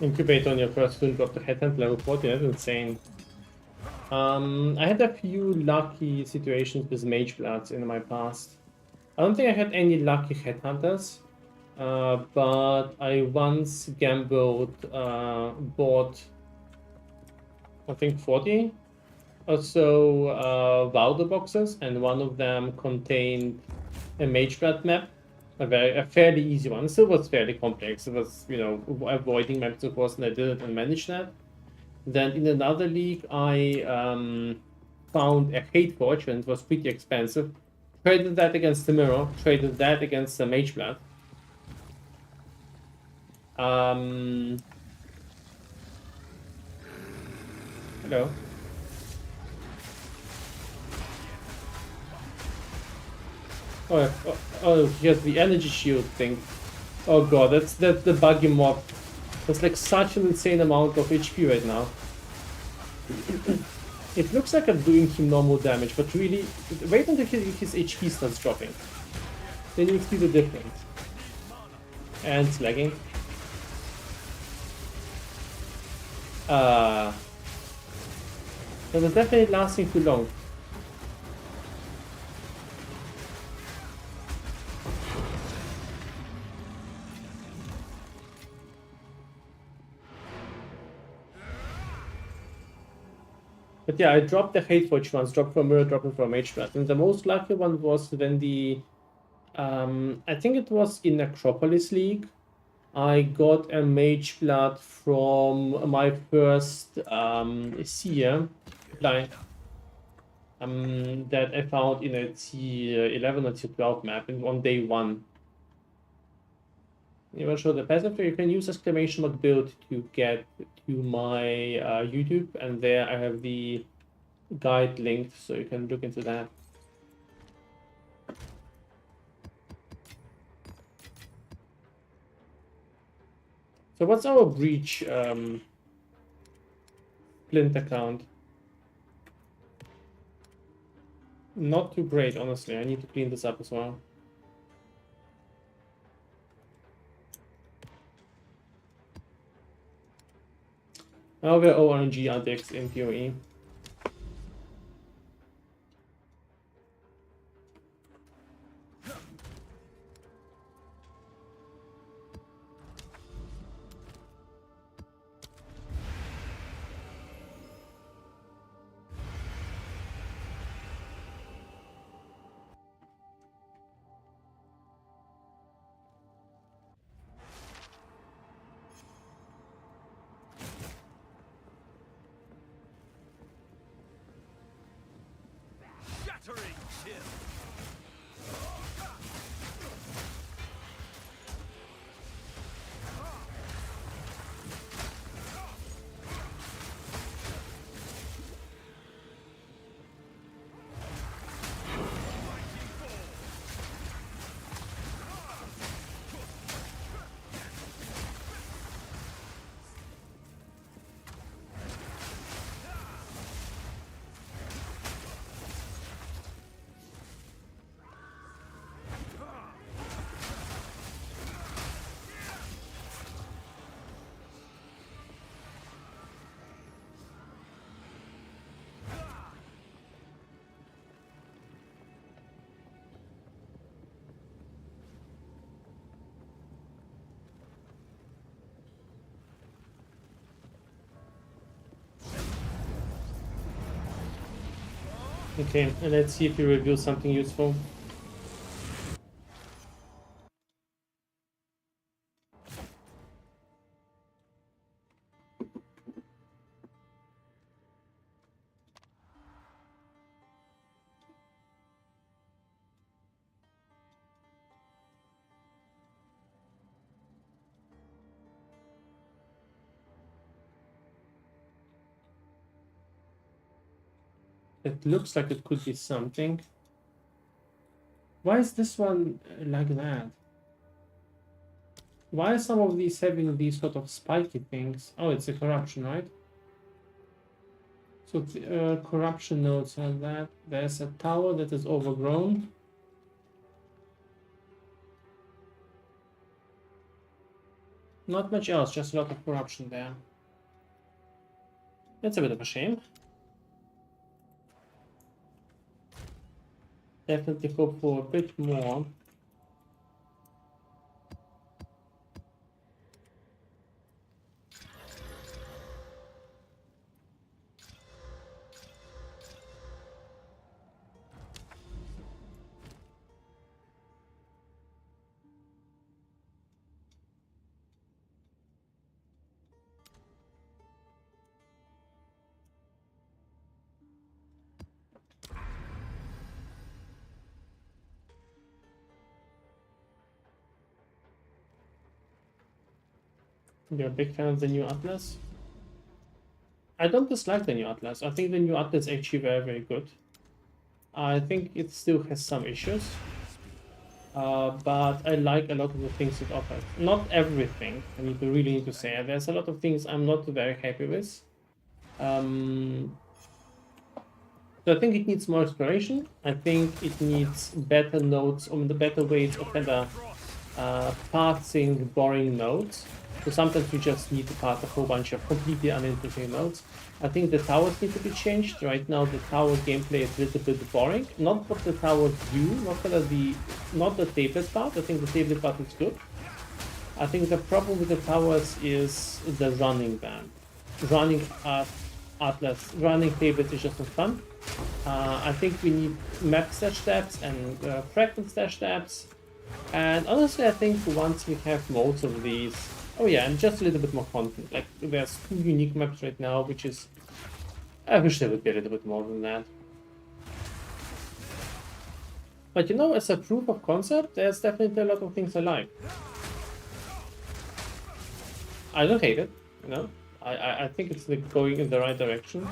Incubate on your first turn, drop the headhunt level 40. That's insane. I had a few lucky situations with Mage Bloods in my past. I don't think I had any lucky headhunters, but I once gambled, bought, I think 40 or so Valdo boxes, and one of them contained a Mage Blood map, a fairly easy one. It still was fairly complex. It was, you know, avoiding maps, of course, and I did it and managed that. Then in another league, I found a Hate Forge, and it was pretty expensive. Traded that against the Mirror, traded that against the Mage Blood. Hello. Oh, he has the energy shield thing. Oh god, that's the buggy mob. That's like such an insane amount of HP right now. It looks like I'm doing him normal damage, but really, wait until his HP starts dropping. Then you'll see the difference. And it's lagging. That was definitely lasting too long. But yeah, I dropped the Hate Forge once, dropped for a Mirror, dropped it for a Mage Blood. And the most lucky one was when the... I think it was in Acropolis League. I got a Mage Blood from my first seer line that I found in a T11 or T12 map on day 1. You will show the passive. You can use exclamation mark build to get to my YouTube, and there I have the guide linked, so you can look into that. So what's our breach Flint account? Not too great, honestly. I need to clean this up as well. Now we're ORNG RDX in PoE. Shattering kill. Okay, and let's see if we reveal something useful. It looks like it could be something. Why is this one like that? Why are some of these having these sort of spiky things? Oh, it's a corruption, right? So corruption nodes have that. There's a tower that is overgrown. Not much else, just a lot of corruption there. That's a bit of a shame. Definitely hope for a bit more. You're a big fan of the new Atlas? I don't dislike the new Atlas. I think the new Atlas is actually very, very good. I think it still has some issues. But I like a lot of the things it offers. Not everything, I really need to say. There's a lot of things I'm not very happy with. So I think it needs more exploration. I think it needs better nodes, or the better ways of kind of parsing boring nodes. So sometimes you just need to pass a whole bunch of completely uninteresting nodes. I think the towers need to be changed. Right now the tower gameplay is a little bit boring. Not what the towers do, not the tablet part. I think the tablet part is good. I think the problem with the towers is the running ban. Running Atlas, running tablets is just not fun. I think we need map stash depths and fractal stash depths. And honestly, I think once we have most of these, oh yeah, and just a little bit more content. Like there's 2 unique maps right now, which is, I wish there would be a little bit more than that. But you know, as a proof of concept, there's definitely a lot of things I like. I don't hate it, you know. I think it's like going in the right direction.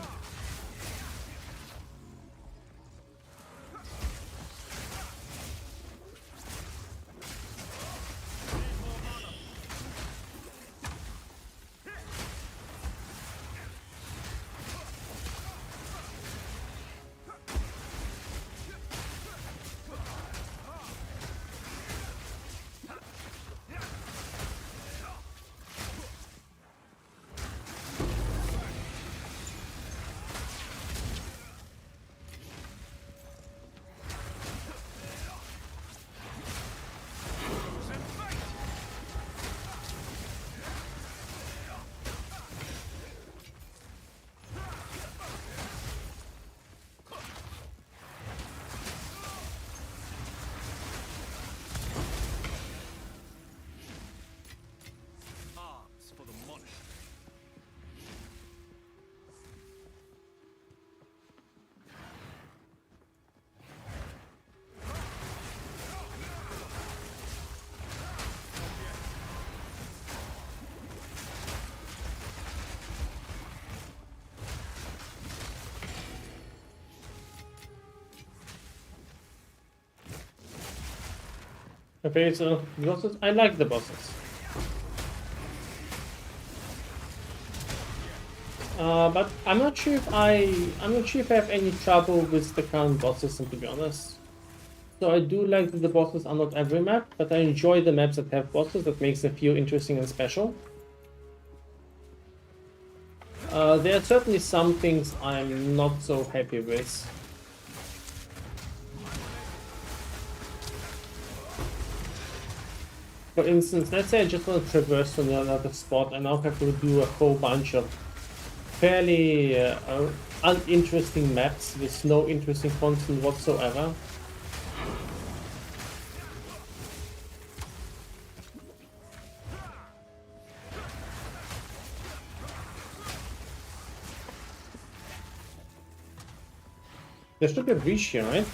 Okay, so bosses, I like the bosses. But I'm not sure if I have any trouble with the current boss system, to be honest. So I do like that the bosses are not every map, but I enjoy the maps that have bosses. That makes them feel interesting and special. There are certainly some things I'm not so happy with. For instance, let's say I just want to traverse to another spot, and now have to do a whole bunch of fairly uninteresting maps with no interesting content whatsoever. There should be a breach here, right?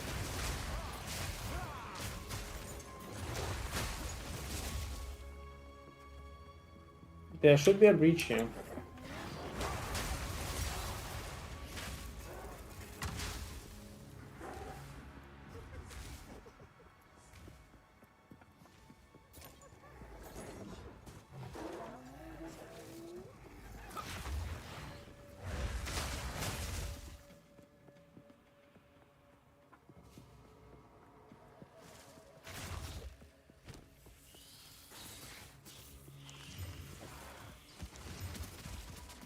There should be a breach here.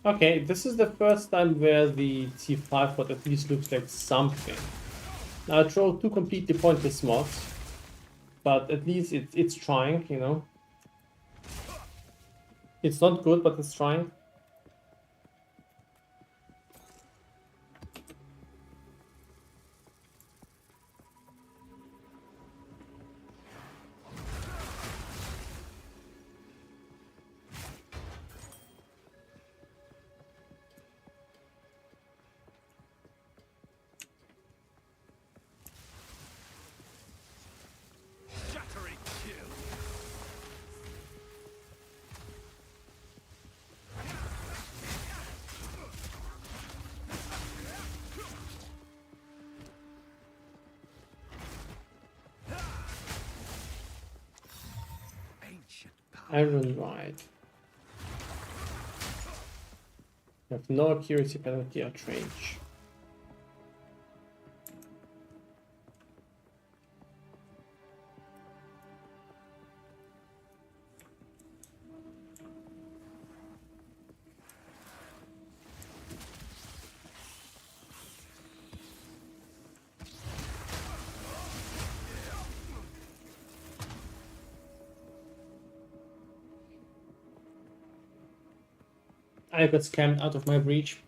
Okay, this is the first time where the T5 bot at least looks like something. Now I throw two completely pointless mods, but at least it's trying, you know. It's not good, but it's trying. Shattering kill. Ancient power. Iron Ride. You have no accuracy penalty at range. I got scammed out of my breach.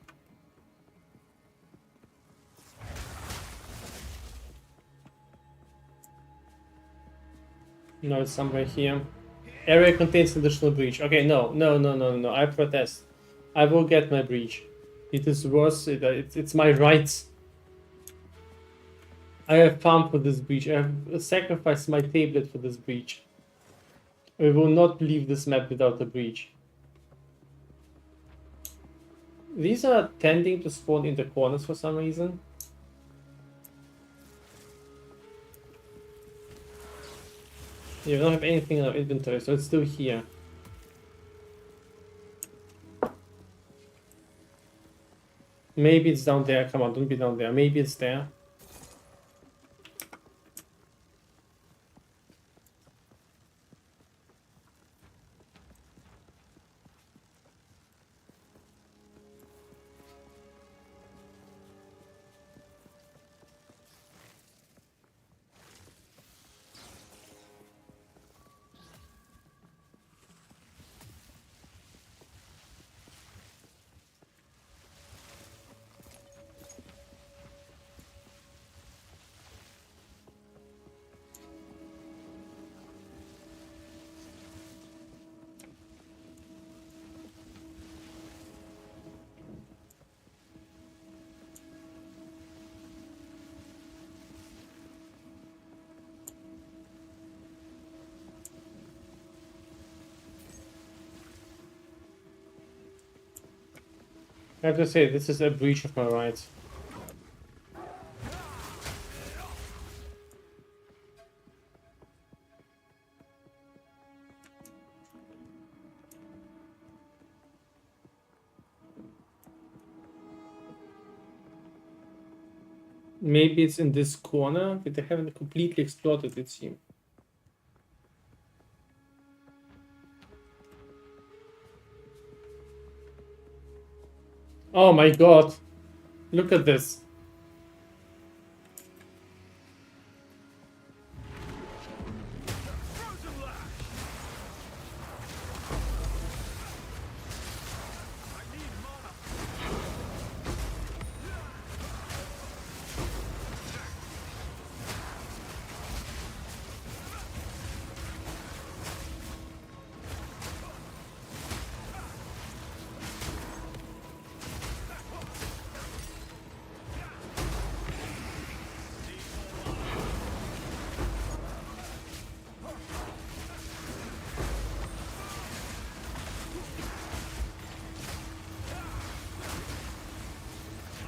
No, it's somewhere here. Area contains additional breach. Okay, no. I protest. I will get my breach. It is worth it. It's my right. I have farmed for this breach. I have sacrificed my tablet for this breach. I will not leave this map without a breach. These are tending to spawn in the corners for some reason. You don't have anything in our inventory, so it's still here. Maybe it's down there. Come on, don't be down there. Maybe it's there. I have to say, this is a breach of my rights. Maybe it's in this corner, but they haven't completely explored it, it seems. Oh my god! Look at this. Frozen lash. I need mana.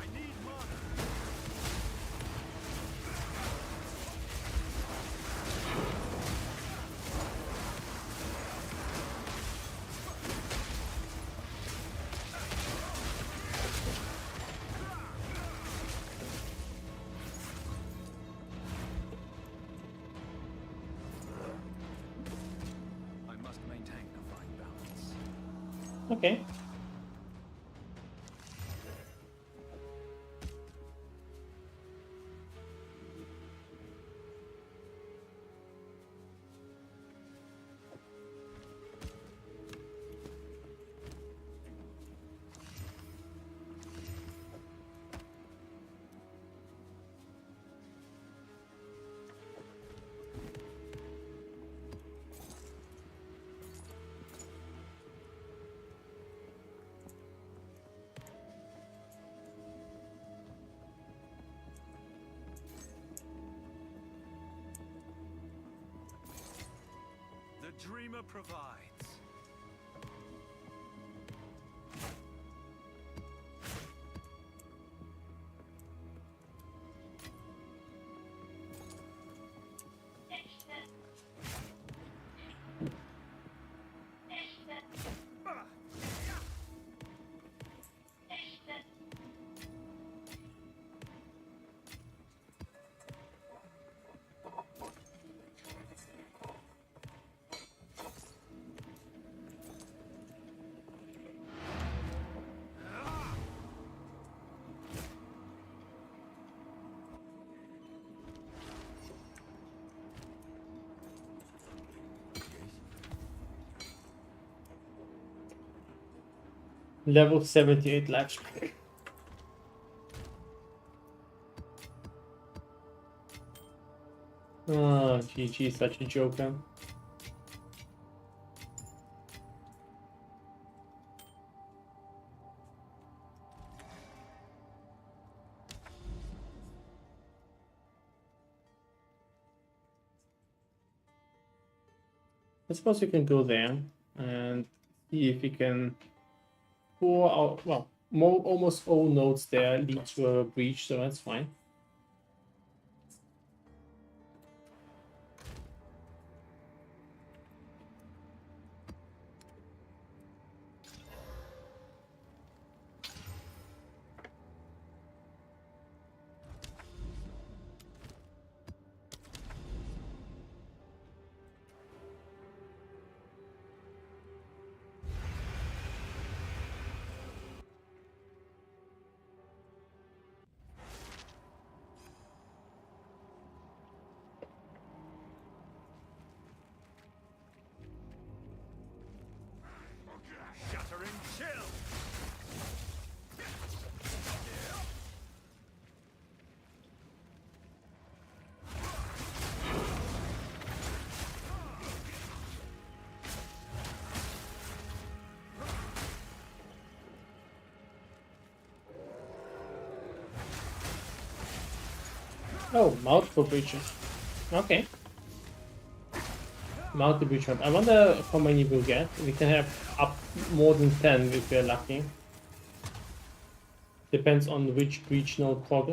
I need mana. I must maintain a fine balance. Okay. dreamer provides. Level 78 life spec. Oh, GG, such a joker. I suppose we can go there and see if we can pour out, well, almost all nodes there lead to a breach, so that's fine. Shattering chill. Oh, multiple breaches. Okay. Multiple breach trap. I wonder how many we'll get. We can have up more than 10 if we're lucky. Depends on which breach node proc.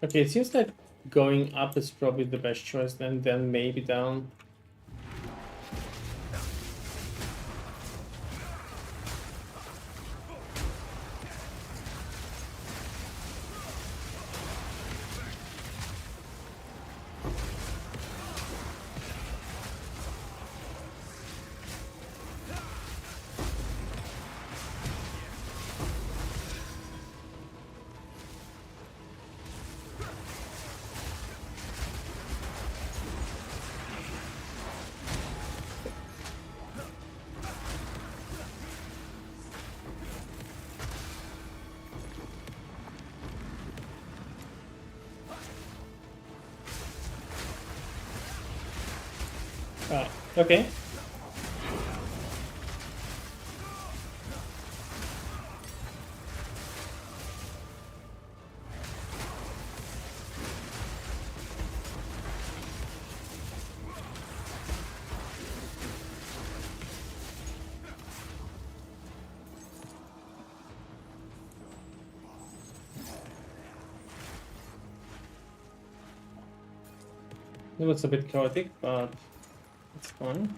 Okay, it seems like going up is probably the best choice, then maybe down. Okay. It looks a bit chaotic, but it's fine.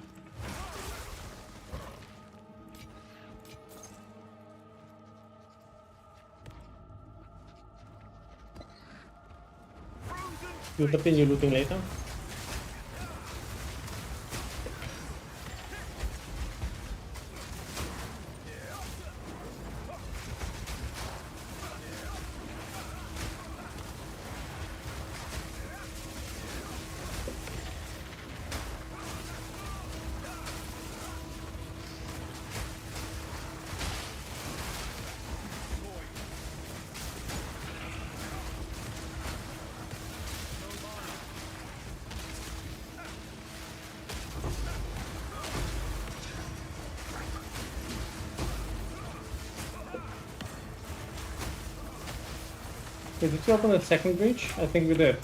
We'll continue looting later. Did we open a second breach? I think we did.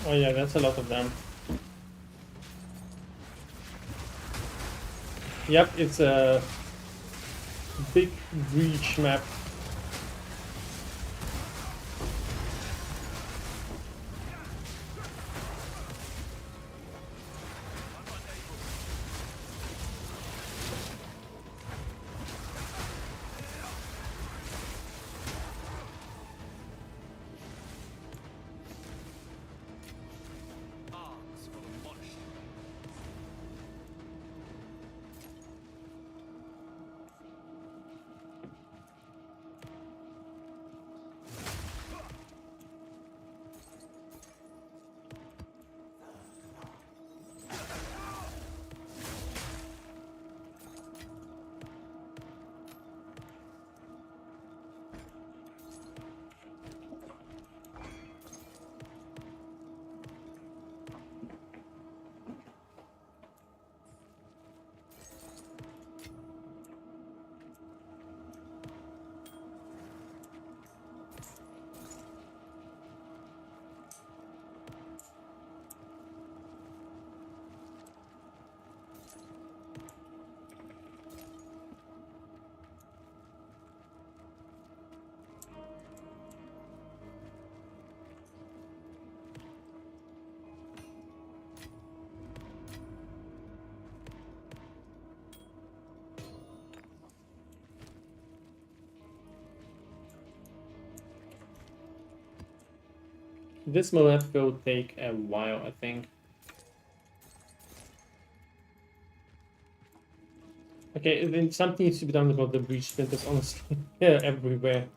Oh yeah, that's a lot of them. Yep, it's a big breach map. Arms for the polished. This map will take a while, I think. Okay, then something needs to be done about the breach splinters, honestly. Yeah, everywhere.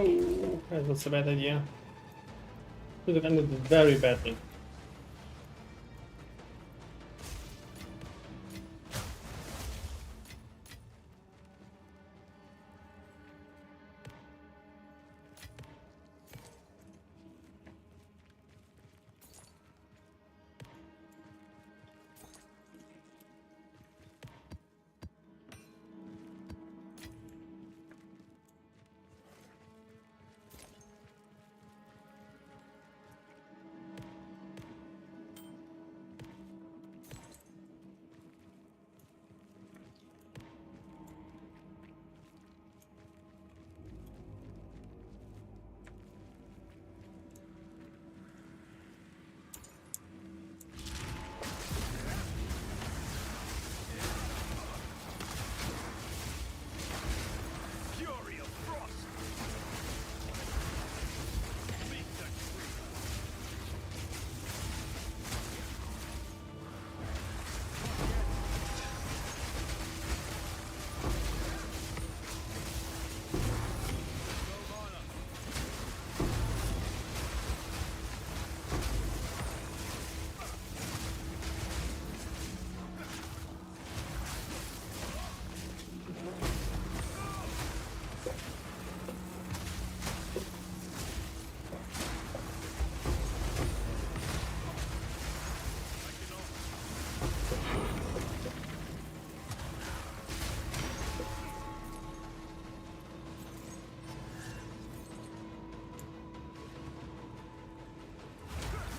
Oh, that was a bad idea. Could have ended very badly. Fury of frost. Meet the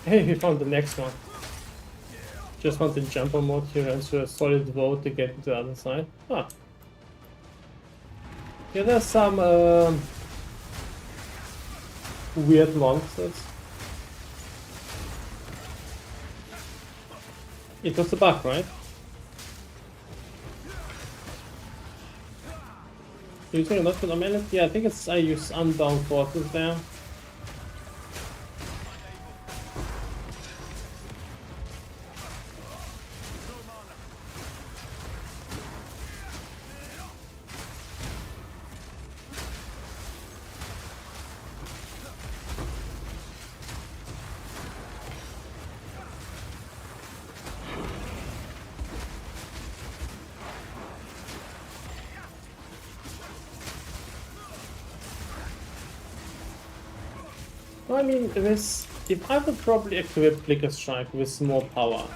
Hey, we found the next one. Just want to jump on mode here and so a solid vote to get to the other side. Ah. Yeah, there's some weird monsters. It was a bug, right? Using a lot of amulet? Yeah, I think it's I use unbound forces there. I mean, if I would probably equip Flicker Strike with more power,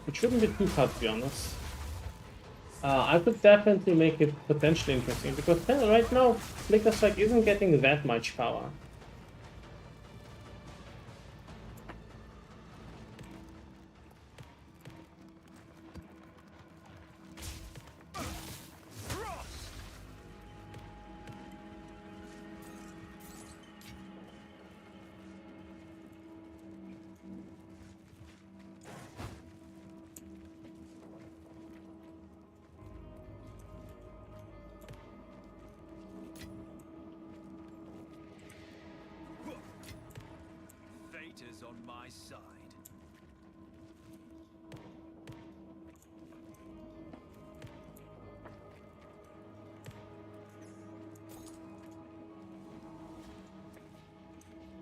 it shouldn't be too hard to be honest. I could definitely make it potentially interesting because right now Flicker Strike isn't getting that much power. fate is on my side.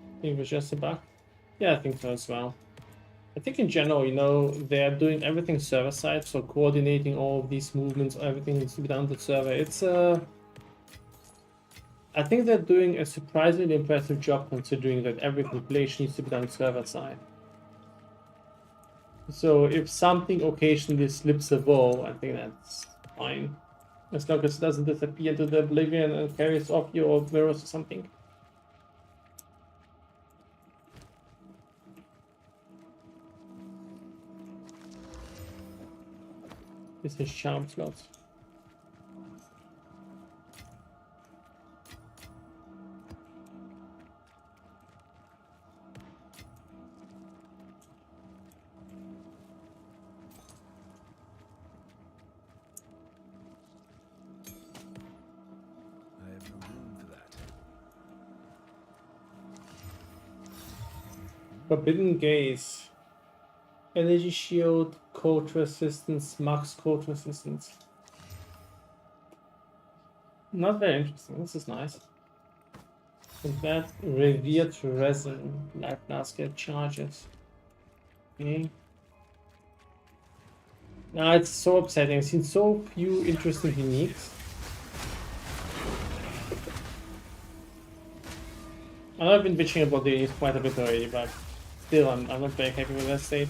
I think it was just a bug. Yeah, I think so as well. I think in general, you know, they're doing everything server side, so coordinating all of these movements, everything needs to be done on the server. It's I think they're doing a surprisingly impressive job considering that every calculation needs to be done server side. So if something occasionally slips a bow, I think that's fine. As long as it doesn't disappear into the oblivion and carries off your mirrors or something. This is charm slots. I have no room for that. Forbidden Gaze. Energy shield, code resistance, max code resistance. Not very interesting. This is nice. And that revered resin. Life flask get charges. Okay. Now it's so upsetting. I've seen so few interesting uniques. I know I've been bitching about the uniques quite a bit already, but still I'm not very happy with that state.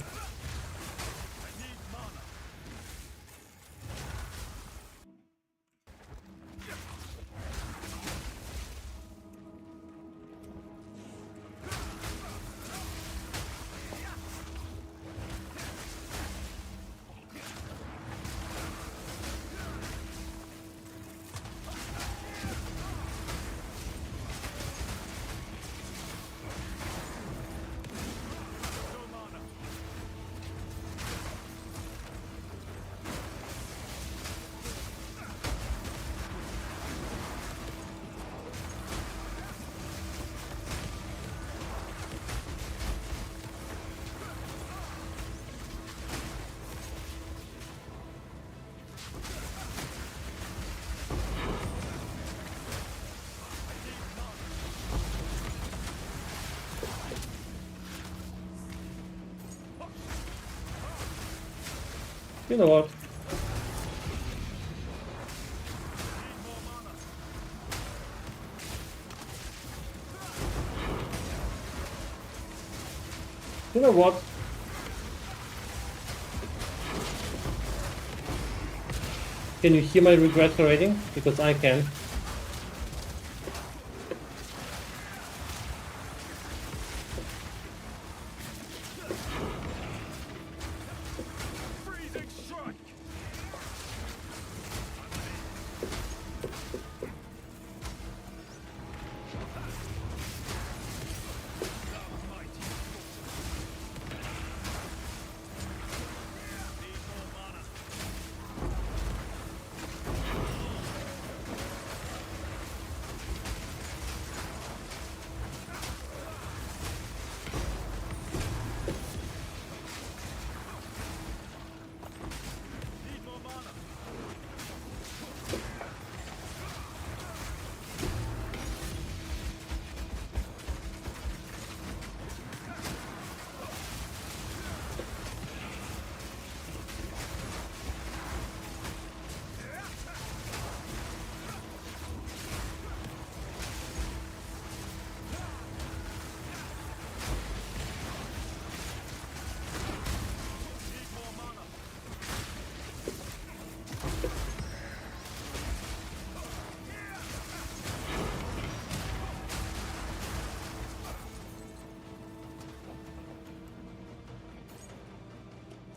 You know what? You know what? Can you hear my regret already? Because I can. Freezing strike.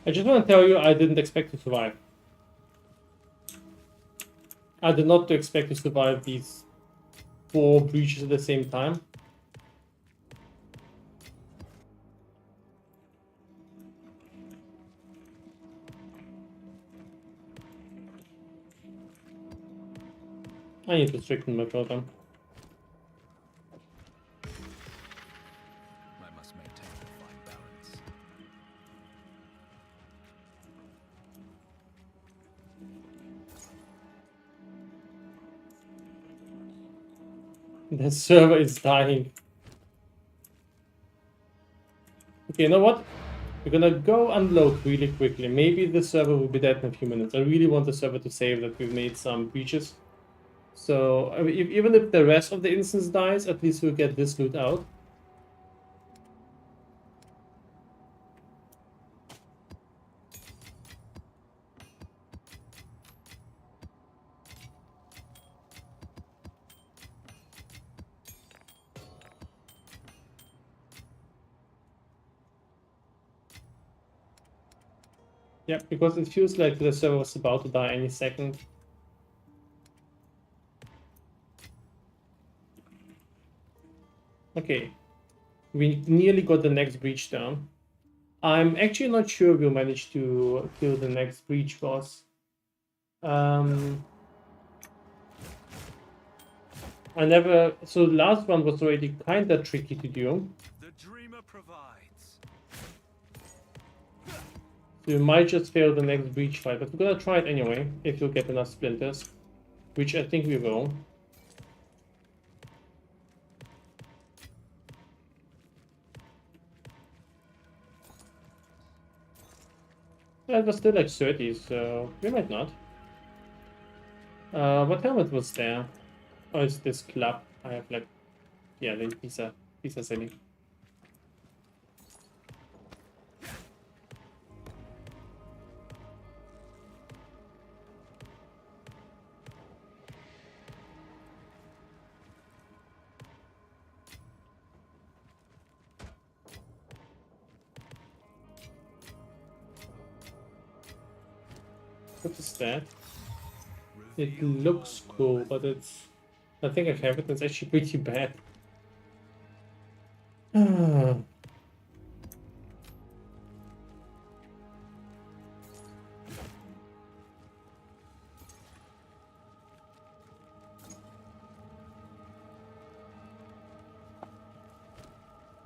I just want to tell you I didn't expect to survive. I did not expect to survive these 4 breaches at the same time. I need to strengthen my program. I must maintain a fine balance. The server is dying. Okay, you know what? We're gonna go unload really quickly. Maybe the server will be dead in a few minutes. I really want the server to save that we've made some breaches. So, I mean, even if the rest of the instance dies, at least we'll get this loot out. Yeah, because it feels like the server was about to die any second. Okay, we nearly got the next breach down. I'm actually not sure we'll manage to kill the next breach boss. So the last one was already kinda tricky to do. The dreamer provides. So we might just fail the next breach fight, but we're gonna try it anyway, if we'll get enough splinters. Which I think we will. That was still like 30, so we might not. What helmet was there? Oh, it's this club. I have like, yeah, these are silly. What is that? It looks cool, but it's... I think I have it. It's actually pretty bad.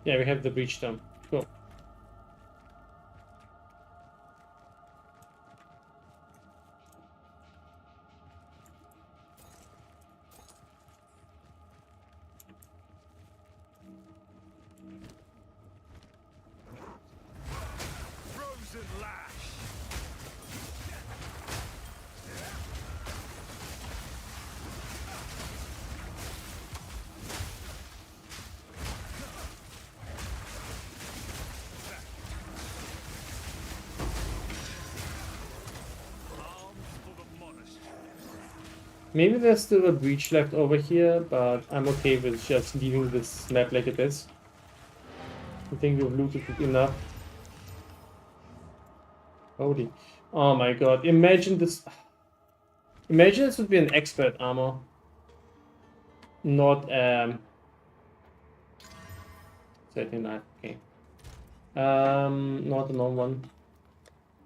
Yeah, we have the breach done. Cool. Frozen lash. Arms for the monastery. Maybe there's still a breach left over here, but I'm okay with just leaving this map like it is. I think we've looted it enough. Holy. Oh my god. Imagine this. Imagine this would be an expert armor. Not 39. Okay. Not a normal one.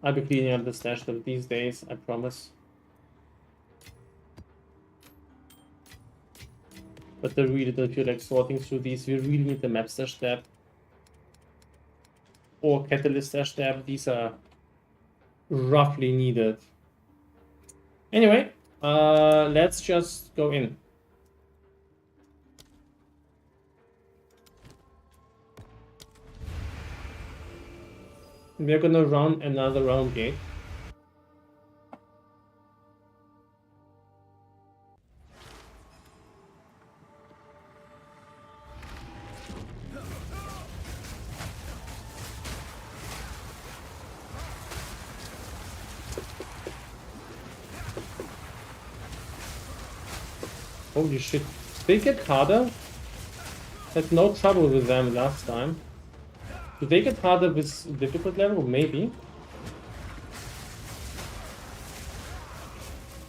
I'll be cleaning up the stash stuff these days, I promise. But I really don't feel like sorting through these. We really need the map stash tab. Or catalyst stash tab. These are roughly needed. Anyway, let's just go in. We're gonna run another round gate. Holy shit. They get harder? Had no trouble with them last time. Do they get harder with difficult level? Maybe.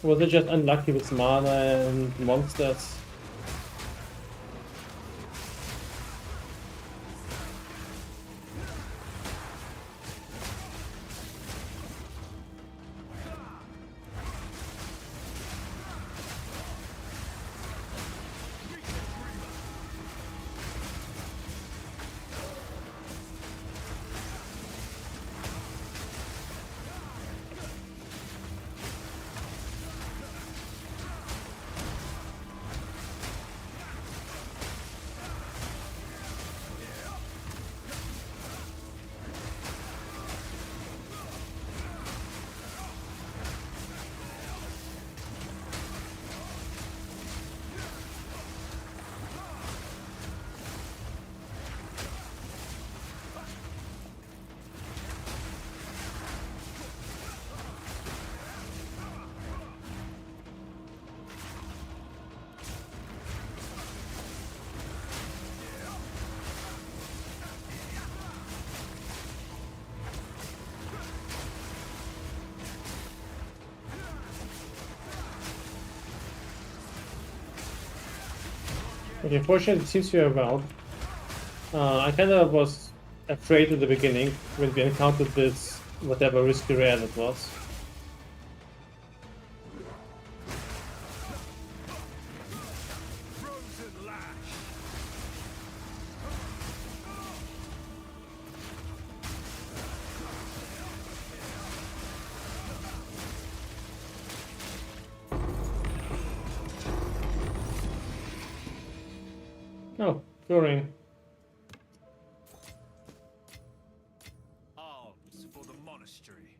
Was it just unlucky with mana and monsters? Okay, fortunately, it seems we are well. I kind of was afraid at the beginning when we encountered this, whatever risky rare that was. Frozen lash. Oh, fluorine. Arms for the monastery.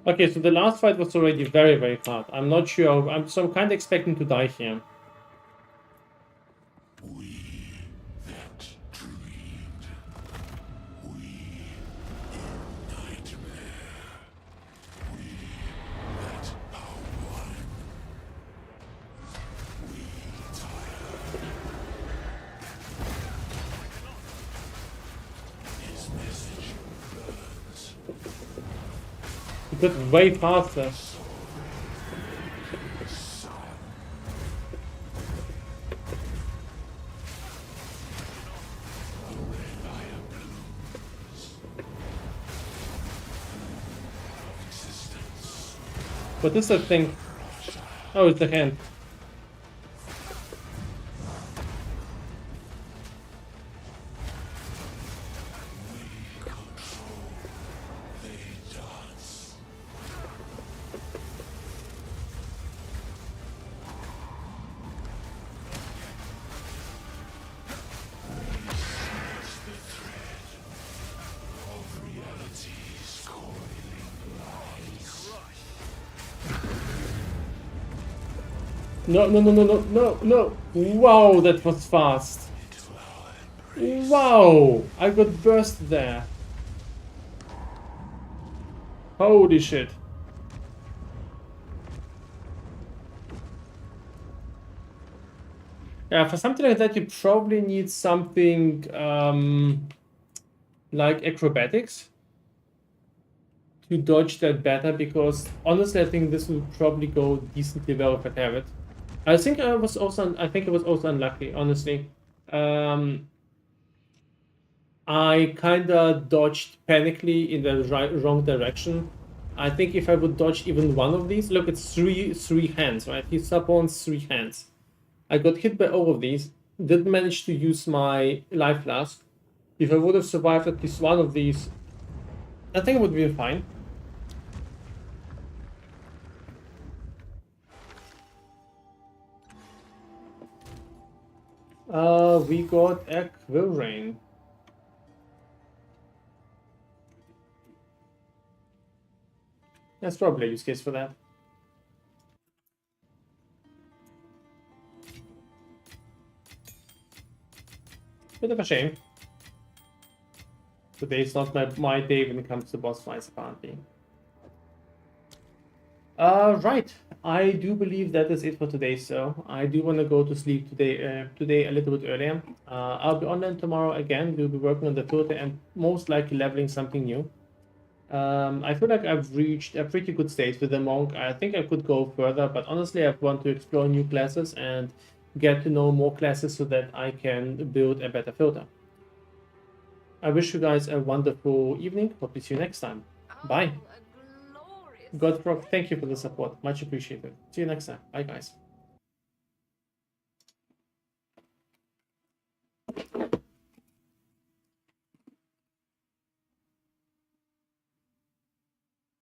Okay, so the last fight was already very, very hard. I'm not sure. I'm kind of expecting to die here. We that dreamed. We in nightmare. We that are one. We tired. His message burns. It got way faster. What is that thing? Oh, it's the hand. No, no, no, no, no, no, no. Wow, that was fast. Wow, I got burst there. Holy shit. Yeah, for something like that, you probably need something like acrobatics to dodge that better, because honestly, I think this will probably go decently well if I have it. I think I was also unlucky, honestly. I kind of dodged panically in the wrong direction. I think if I would dodge even one of these, look, it's three hands, right? He spawns 3 hands. I got hit by all of these, didn't manage to use my life flask. If I would have survived at least one of these, I think it would be fine. We got a Quillrain. That's probably a use case for that. Bit of a shame. Today's not my day when it comes to boss fights, apparently. Right. I do believe that is it for today, so I do want to go to sleep today a little bit earlier. I'll be online tomorrow again. We'll be working on the filter and most likely leveling something new. I feel like I've reached a pretty good state with the monk. I think I could go further, but honestly, I want to explore new classes and get to know more classes so that I can build a better filter. I wish you guys a wonderful evening. Hope to see you next time. Bye. Godfrog, thank you for the support. Much appreciated. See you next time. Bye, guys.